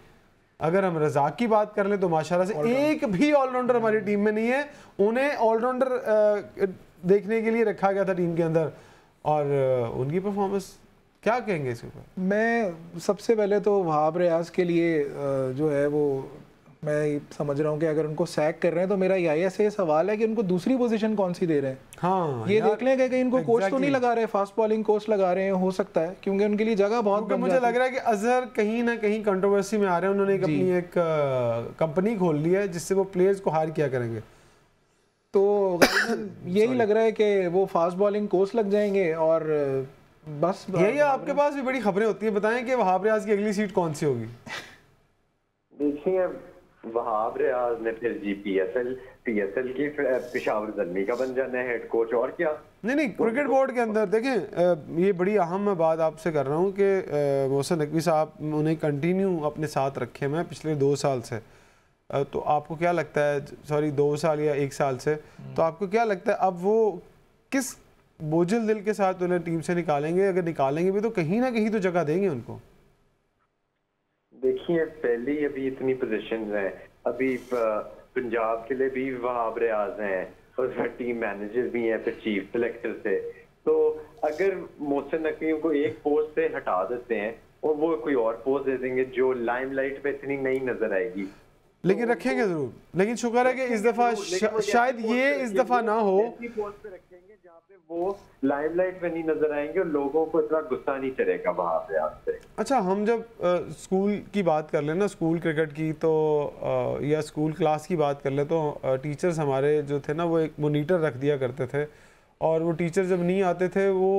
अगर हम रज़ाक की बात कर लें तो माशाल्लाह से एक भी ऑलराउंडर हमारी टीम में नहीं है। उन्हें ऑलराउंडर देखने के लिए रखा गया था टीम के अंदर, और उनकी परफॉर्मेंस क्या कहेंगे इसके ऊपर? मैं सबसे पहले तो वहाब रियाज के लिए जो है वो मैं समझ रहा हूँ कि अगर उनको सैक कर रहे हैं तो मेरा ये सवाल है कि उनको दूसरी पोजीशन कौन सी दे रहे हैं। हाँ, ये देख लें कि इनको कोच तो नहीं लगा रहे, फास्ट बॉलिंग कोच लगा रहे हैं, हो सकता है, क्योंकि उनके लिए जगह बहुत। मुझे लग रहा है कि अजहर कहीं ना कहीं कंट्रोवर्सी में आ रहे हैं। उन्होंने अपनी एक कंपनी खोल ली है जिससे वो प्लेयर्स को हायर किया करेंगे। तो यही लग रहा है कि वो फास्ट बॉलिंग कोच लग जाएंगे और बस यही। आपके पास भी बड़ी खबरें होती हैं, बताएं कि वहाब रियाज की अगली सीट कौन सी होगी? देखिए, वहाब रियाज ने फिर जी पीएसएल की पेशावर ज़ल्मी का बन जाना है हेड कोच, और क्या। नहीं, क्रिकेट बोर्ड के अंदर देखें, ये बड़ी अहम मैं बात आपसे कर रहा हूँ कि मोहसिन नकवी साहब उन्हें कंटिन्यू अपने साथ रखे मैं पिछले 2 साल से। तो आपको क्या लगता है, सॉरी 2 साल या 1 साल से, तो आपको क्या लगता है अब वो किस बोझिल दिल के साथ उन्हें टीम से निकालेंगे? अगर निकालेंगे भी तो कहीं ना कहीं तो जगह देंगे उनको। देखिए पहले ही अभी इतनी पोजीशंस हैं, अभी पंजाब के लिए भी वहाब रियाज हैं और टीम मैनेजर भी हैं, फिर चीफ सिलेक्टर से। तो अगर मोहसिन नकवी को एक पोस्ट से हटा देते हैं और वो कोई और पोस्ट दे देंगे जो लाइमलाइट पे इतनी नहीं नजर आएगी, लेकिन तो रखेंगे जरूर। लेकिन शुक्र है कि इस दफा शायद ये इस दफा ना हो, पोस्ट पे रखेंगे जहाँ पे वो लाइमलाइट पे नहीं नजर आएंगे और लोगों को इतना गुस्सा नहीं चलेगा वहां पे आपसे। अच्छा, हम जब स्कूल की बात कर लें ना, स्कूल क्रिकेट की, तो या स्कूल क्लास की बात कर ले, तो टीचर्स हमारे जो थे ना वो एक मॉनिटर रख दिया करते थे, और वो टीचर जब नहीं आते थे वो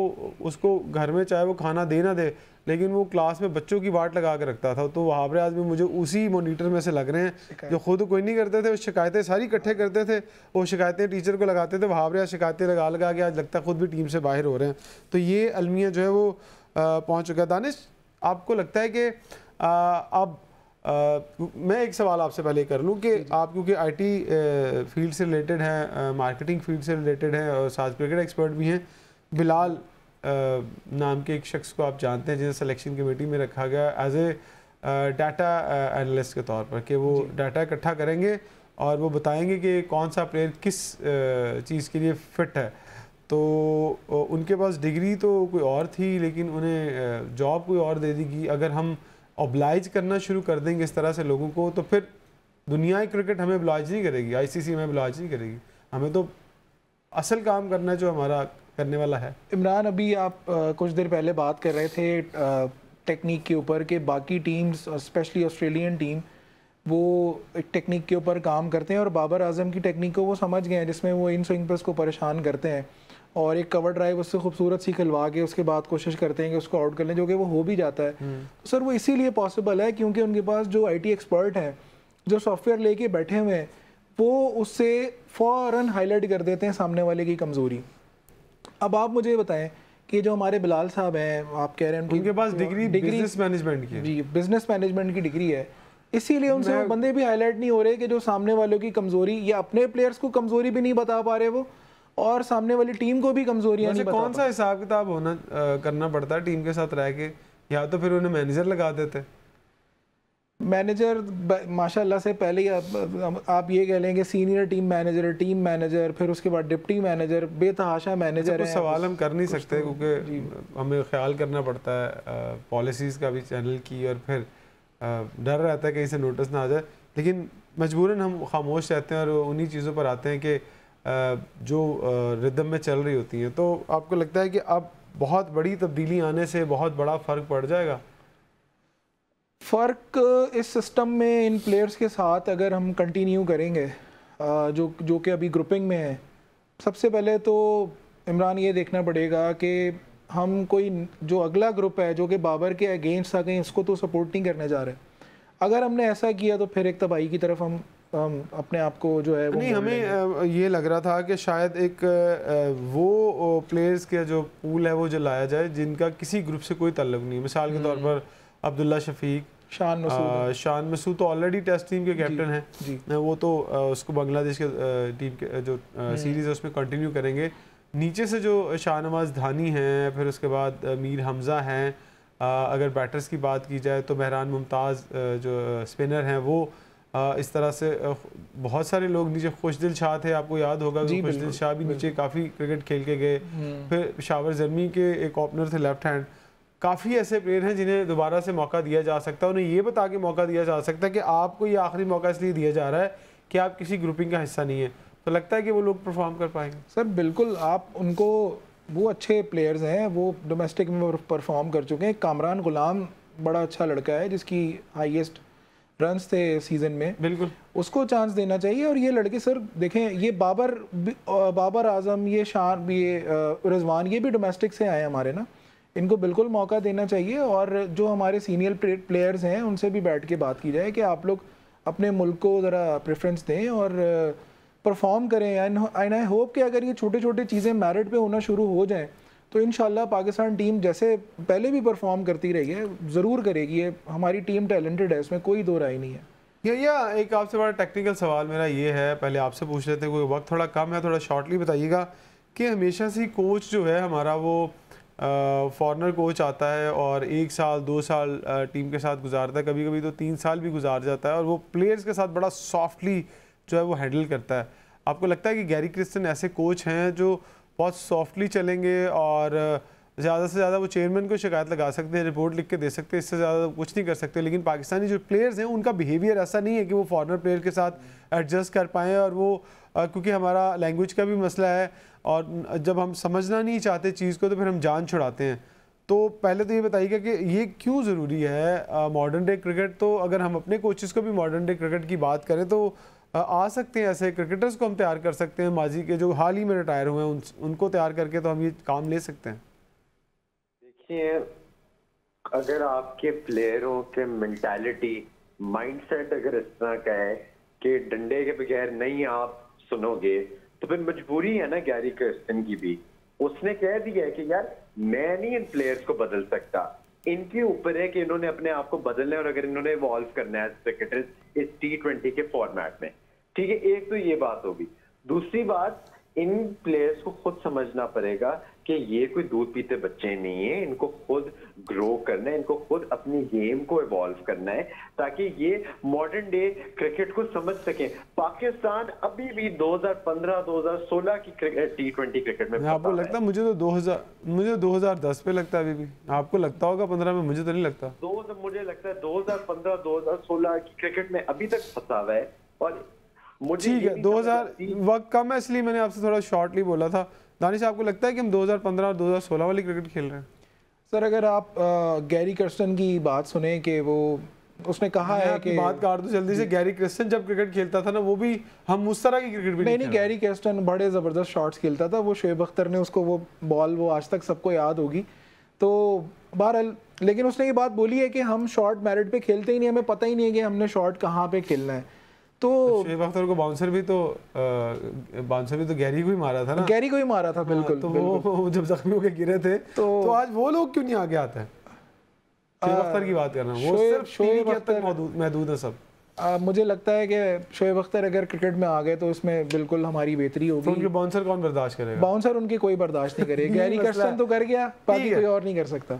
उसको घर में चाहे वो खाना दे ना दे, लेकिन वो क्लास में बच्चों की वाट लगा के रखता था। तो वहाब रियाज भी मुझे उसी मॉनिटर में से लग रहे हैं जो खुद कोई नहीं करते थे, वो शिकायतें सारी इकट्ठे करते थे, वो शिकायतें टीचर को लगाते थे, वहाब रियाज शिकायतें लगा लगा के आज लगता है खुद भी टीम से बाहर हो रहे हैं। तो ये अलमिया जो है वो पहुँच चुका है। दानिश, आपको लगता है कि अब मैं एक सवाल आपसे पहले कर लूँ कि आप क्योंकि आईटी फील्ड से रिलेटेड हैं, मार्केटिंग फील्ड से रिलेटेड हैं और साथ क्रिकेट एक्सपर्ट भी हैं, बिलाल नाम के एक शख्स को आप जानते हैं जिन्हें सिलेक्शन कमेटी में रखा गया एज ए डाटा एनालिस्ट के तौर पर, कि वो डाटा इकट्ठा करेंगे और वो बताएंगे कि कौन सा प्लेयर किस चीज़ के लिए फ़िट है। तो उनके पास डिग्री तो कोई और थी लेकिन उन्हें जॉब कोई और दे देगी। अगर हम ऑब्लाइज करना शुरू कर देंगे इस तरह से लोगों को, तो फिर दुनिया की क्रिकेट हमें ऑब्लाइज नहीं करेगी, आईसीसी हमें ऑब्लाइज नहीं करेगी। हमें तो असल काम करना है जो हमारा करने वाला है। इमरान, अभी आप कुछ देर पहले बात कर रहे थे टेक्निक के ऊपर कि बाकी टीम्स स्पेशली ऑस्ट्रेलियन टीम वो एक टेक्निक के ऊपर काम करते हैं और बाबर आजम की टेक्निक को वो समझ गए हैं, जिसमें वो इन स्विंग पर उसको परेशान करते हैं और एक कवर ड्राइव उससे खूबसूरत सी खिलवा के उसके बाद कोशिश करते हैं कि उसको आउट कर लें, जो कि वो हो भी जाता है। तो सर वो इसीलिए पॉसिबल है क्योंकि उनके पास जो आईटी एक्सपर्ट हैं, जो सॉफ्टवेयर लेके बैठे हुए हैं, वो उससे फ़ौरन हाईलाइट कर देते हैं सामने वाले की कमज़ोरी। अब आप मुझे बताएं कि जो हमारे बिलाल साहब हैं, आप कह रहे हैं उनके पास डिग्री बिजनेस मैनेजमेंट की, जी बिजनेस मैनेजमेंट की डिग्री है, इसीलिए उनसे वो बंदे भी हाईलाइट नहीं हो रहे कि जो सामने वालों की कमज़ोरी या अपने प्लेयर्स को कमज़ोरी भी नहीं बता पा रहे वो, और सामने वाली टीम को भी कमजोरियां नहीं बता। कौन सा हिसाब किताब होना करना पड़ता है टीम के साथ रह के, या तो फिर उन्हें मैनेजर लगा देते। मैनेजर माशाल्लाह से पहले ही आप ये कह लेंगे सीनियर टीम मैनेजर, फिर उसके बाद डिप्टी मैनेजर, बेतहाशा मैनेजर है। सवाल हम कर नहीं सकते क्योंकि हमें ख्याल करना पड़ता है पॉलिसीज़ का भी, चैनल की, और फिर डर रहता है कहीं से नोटिस ना आ जाए, लेकिन मजबूरन हम खामोश रहते हैं और उन्हीं चीज़ों पर आते हैं कि जो रिदम में चल रही होती हैं। तो आपको लगता है कि अब बहुत बड़ी तब्दीली आने से बहुत बड़ा फ़र्क पड़ जाएगा? फ़र्क इस सिस्टम में इन प्लेयर्स के साथ अगर हम कंटिन्यू करेंगे जो कि अभी ग्रुपिंग में है, सबसे पहले तो इमरान ये देखना पड़ेगा कि हम कोई जो अगला ग्रुप है जो कि बाबर के अगेंस्ट आ गए, इसको तो सपोर्ट नहीं करने जा रहे। अगर हमने ऐसा किया तो फिर एक तबाही की तरफ हम अपने आप को जो है वो नहीं, हमें ये लग रहा था कि शायद एक वो प्लेयर्स का जो पूल है वो जो लाया जाए जिनका किसी ग्रुप से कोई ताल्लुक नहीं। मिसाल के तौर पर अब्दुल्ला शफीक, शान मसूद तो ऑलरेडी टेस्ट टीम के कैप्टन हैं, वो तो उसको बांग्लादेश के टीम के जो सीरीज़ है उसमें कंटिन्यू करेंगे। नीचे से जो शाहनवाज धानी हैं, फिर उसके बाद मीर हमज़ा हैं, अगर बैटर्स की बात की जाए तो महरान मुमताज़ जो स्पिनर हैं वो, इस तरह से बहुत सारे लोग नीचे, खुशदिल शाह थे, आपको याद होगा खुशदिल शाह भी नीचे काफ़ी क्रिकेट खेल के गए। फिर पेशावर ज़ल्मी के एक ओपनर थे लेफ्ट हैंड। काफ़ी ऐसे प्लेयर हैं जिन्हें दोबारा से मौका दिया जा सकता है, उन्हें ये बता के मौका दिया जा सकता है कि आपको ये आखिरी मौका इसलिए दिया जा रहा है कि आप किसी ग्रुपिंग का हिस्सा नहीं है। तो लगता है कि वो लोग परफॉर्म कर पाएंगे। सर बिल्कुल, आप उनको, वो अच्छे प्लेयर्स हैं, वो डोमेस्टिक में परफॉर्म कर चुके हैं। कामरान गुलाम बड़ा अच्छा लड़का है जिसकी हाईएस्ट रन्स थे सीज़न में, बिल्कुल उसको चांस देना चाहिए। और ये लड़के सर देखें, ये बाबर आजम, ये शान, ये रिजवान, ये भी डोमेस्टिक से आए हमारे ना, इनको बिल्कुल मौका देना चाहिए। और जो हमारे सीनियर प्लेयर्स हैं उनसे भी बैठ के बात की जाए कि आप लोग अपने मुल्क को ज़रा प्रेफरेंस दें और परफॉर्म करें। एंड आई होप कि अगर ये छोटे छोटे चीज़ें मेरिट पे होना शुरू हो जाएं तो इंशाल्लाह पाकिस्तान टीम जैसे पहले भी परफॉर्म करती रही है ज़रूर करेगी। ये हमारी टीम टैलेंटेड है, इसमें कोई दो राय नहीं है। या एक आपसे बड़ा टेक्निकल सवाल मेरा ये है, पहले आपसे पूछ लेते हैं, कोई वक्त थोड़ा कम है, थोड़ा शॉर्टली बताइएगा कि हमेशा से कोच जो है हमारा वो फॉरनर कोच आता है और 1 साल 2 साल टीम के साथ गुजारता है, कभी कभी तो 3 साल भी गुजार जाता है और वो प्लेयर्स के साथ बड़ा सॉफ्टली जो है वो हैंडल करता है। आपको लगता है कि गैरी क्रिस्टन ऐसे कोच हैं जो बहुत सॉफ्टली चलेंगे और ज़्यादा से ज़्यादा वो चेयरमैन को शिकायत लगा सकते हैं, रिपोर्ट लिख के दे सकते हैं, इससे ज़्यादा कुछ नहीं कर सकते, लेकिन पाकिस्तानी जो प्लेयर्स हैं उनका बिहेवियर ऐसा नहीं है कि वो फॉरेनर प्लेयर के साथ एडजस्ट कर पाएँ और वो क्योंकि हमारा लैंग्वेज का भी मसला है और जब हम समझना नहीं चाहते चीज़ को तो फिर हम जान छुड़ाते हैं। तो पहले तो ये बताइएगा कि ये क्यों ज़रूरी है मॉडर्न डे क्रिकेट। तो अगर हम अपने कोचेज़ को भी मॉडर्न डे क्रिकेट की बात करें तो आ सकते हैं, ऐसे क्रिकेटर्स को हम तैयार कर सकते हैं, माजी के जो हाल ही में रिटायर हुए हैं उनको तैयार करके तो हम ये काम ले सकते हैं। देखिए, अगर आपके प्लेयरों के मेंटालिटी माइंडसेट अगर इस तरह का है कि डंडे के बगैर नहीं आप सुनोगे तो फिर मजबूरी है ना गैरी क्रिस्टन की भी। उसने कह दिया है कि यार मैं नहीं इन प्लेयर्स को बदल सकता, इनके ऊपर है कि इन्होंने अपने आप को बदलना है और अगर इन्होंने इवॉल्व करना है क्रिकेटर्स इस T20 के फॉर्मेट में। ठीक है, एक तो ये बात होगी। दूसरी बात, इन प्लेयर्स को खुद समझना पड़ेगा कि ये कोई दूध पीते बच्चे नहीं है, इनको खुद ग्रो करना है, इनको खुद अपनी गेम को इवॉल्व करना है ताकि ये मॉडर्न डे क्रिकेट को समझ सकें। पाकिस्तान अभी भी 2015-2016 की T20 क्रिकेट में आपको लगता है? मुझे तो 2010 पे लगता है अभी भी। आपको लगता होगा 15 में, मुझे तो नहीं लगता। मुझे लगता है 2015-2016 की क्रिकेट में अभी तक फंसा हुआ है। और मुझे ठीक है, 2000 वक्त कम है इसलिए मैंने आपसे थोड़ा शॉर्टली बोला था। दानिश, आपको लगता है कि हम 2015 और 2016 वाली क्रिकेट खेल रहे हैं? सर, अगर आप गैरी क्रिस्टन की बात सुने कि वो उसने कहा है कि बात काट दो जल्दी से। गैरी क्रिस्टन जब क्रिकेट खेलता था ना, वो भी हम उस तरह की क्रिकेट भी नहीं, गैरी क्रिस्टन बड़े ज़बरदस्त शॉट्स खेलता था। वो शोएब अख्तर ने उसको वो बॉल वो आज तक सबको याद होगी। तो बहरहाल, लेकिन उसने ये बात बोली है कि हम शॉट मेरिट पे खेलते ही नहीं, हमें पता ही नहीं है कि हमने शॉट कहाँ पे खेलना है। तो शोएब अख्तर को बाउंसर भी तो गैरी को ही मारा था ना। गैरी को ही मारा था, बिल्कुल। तो वो जब जख्मी होकर गिरे थे तो आज वो लोग क्यों नहीं आगे आते हैं? शोएब अख्तर की बात कर रहा हूँ, वो सिर्फ शोएब अख्तर महदूद है सब। मुझे लगता है कि शोएब अख्तर अगर क्रिकेट में आ गए तो इसमें बिल्कुल हमारी बेहतरी होगी। तो उनके बाउंसर कौन बर्दाश्त करेगा? बाउंसर उनकी कोई बर्दाश्त नहीं करेगा। गैरी क्रिस्टन तो कर गया, बाकी कोई और नहीं कर सकता।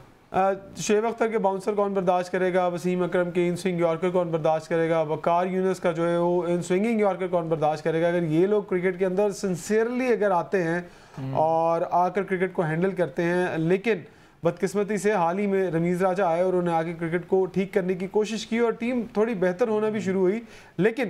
शोएब अख्तर के बाउंसर कौन बर्दाश्त करेगा? वसीम अकरम के इन स्विंग यॉर्कर कौन बर्दाश्त करेगा? वकार यूनुस का जो है वो इन स्विंगिंग यॉर्कर कौन बर्दाश्त करेगा? अगर ये लोग क्रिकेट के अंदर सिंसियरली अगर आते हैं और आकर क्रिकेट को हैंडल करते हैं, लेकिन बदकिस्मती से हाल ही में रमीज़ राजा आए और उन्होंने आके क्रिकेट को ठीक करने की कोशिश की और टीम थोड़ी बेहतर होना भी शुरू हुई, लेकिन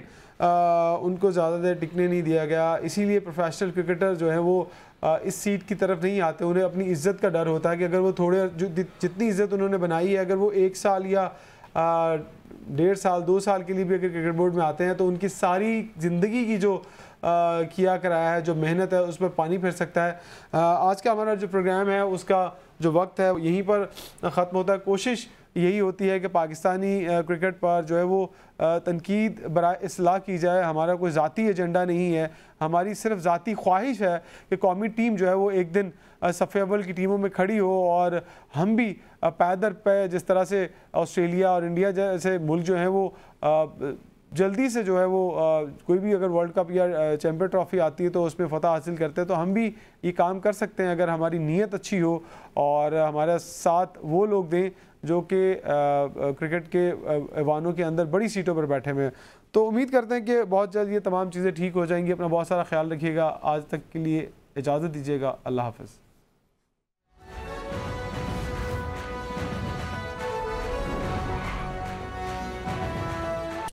उनको ज़्यादा देर टिकने नहीं दिया गया। इसीलिए प्रोफेशनल क्रिकेटर जो है वो इस सीट की तरफ नहीं आते। उन्हें अपनी इज़्ज़त का डर होता है कि अगर वो थोड़े जितनी इज़्ज़त उन्होंने बनाई है, अगर वो 1 साल या 1.5 साल 2 साल के लिए भी अगर क्रिकेट बोर्ड में आते हैं तो उनकी सारी ज़िंदगी की जो किया कराया है, जो मेहनत है, उस पर पानी फिर सकता है। आज का हमारा जो प्रोग्राम है उसका जो वक्त है यहीं पर ख़त्म होता है। कोशिश यही होती है कि पाकिस्तानी क्रिकेट पर जो है वो तनकीद बराए इस्लाह की जाए। हमारा कोई ज़ाती एजेंडा नहीं है, हमारी सिर्फ ज़ाती ख्वाहिश है कि कौमी टीम जो है वो एक दिन सफ़े अव्वल की टीमों में खड़ी हो और हम भी पैदर पे जिस तरह से ऑस्ट्रेलिया और इंडिया जैसे मुल्क जो हैं वो जल्दी से जो है वो कोई भी अगर वर्ल्ड कप या चैम्पियन ट्रॉफी आती है तो उसमें फ़तह हासिल करते हैं, तो हम भी ये काम कर सकते हैं अगर हमारी नीयत अच्छी हो और हमारे साथ वो लोग दें जो कि क्रिकेट के ऐवानों के अंदर बड़ी सीटों पर बैठे हुए हैं। तो उम्मीद करते हैं कि बहुत जल्द ये तमाम चीज़ें ठीक हो जाएंगी। अपना बहुत सारा ख्याल रखिएगा। आज तक के लिए इजाज़त दीजिएगा। अल्लाह हाफ़िज़।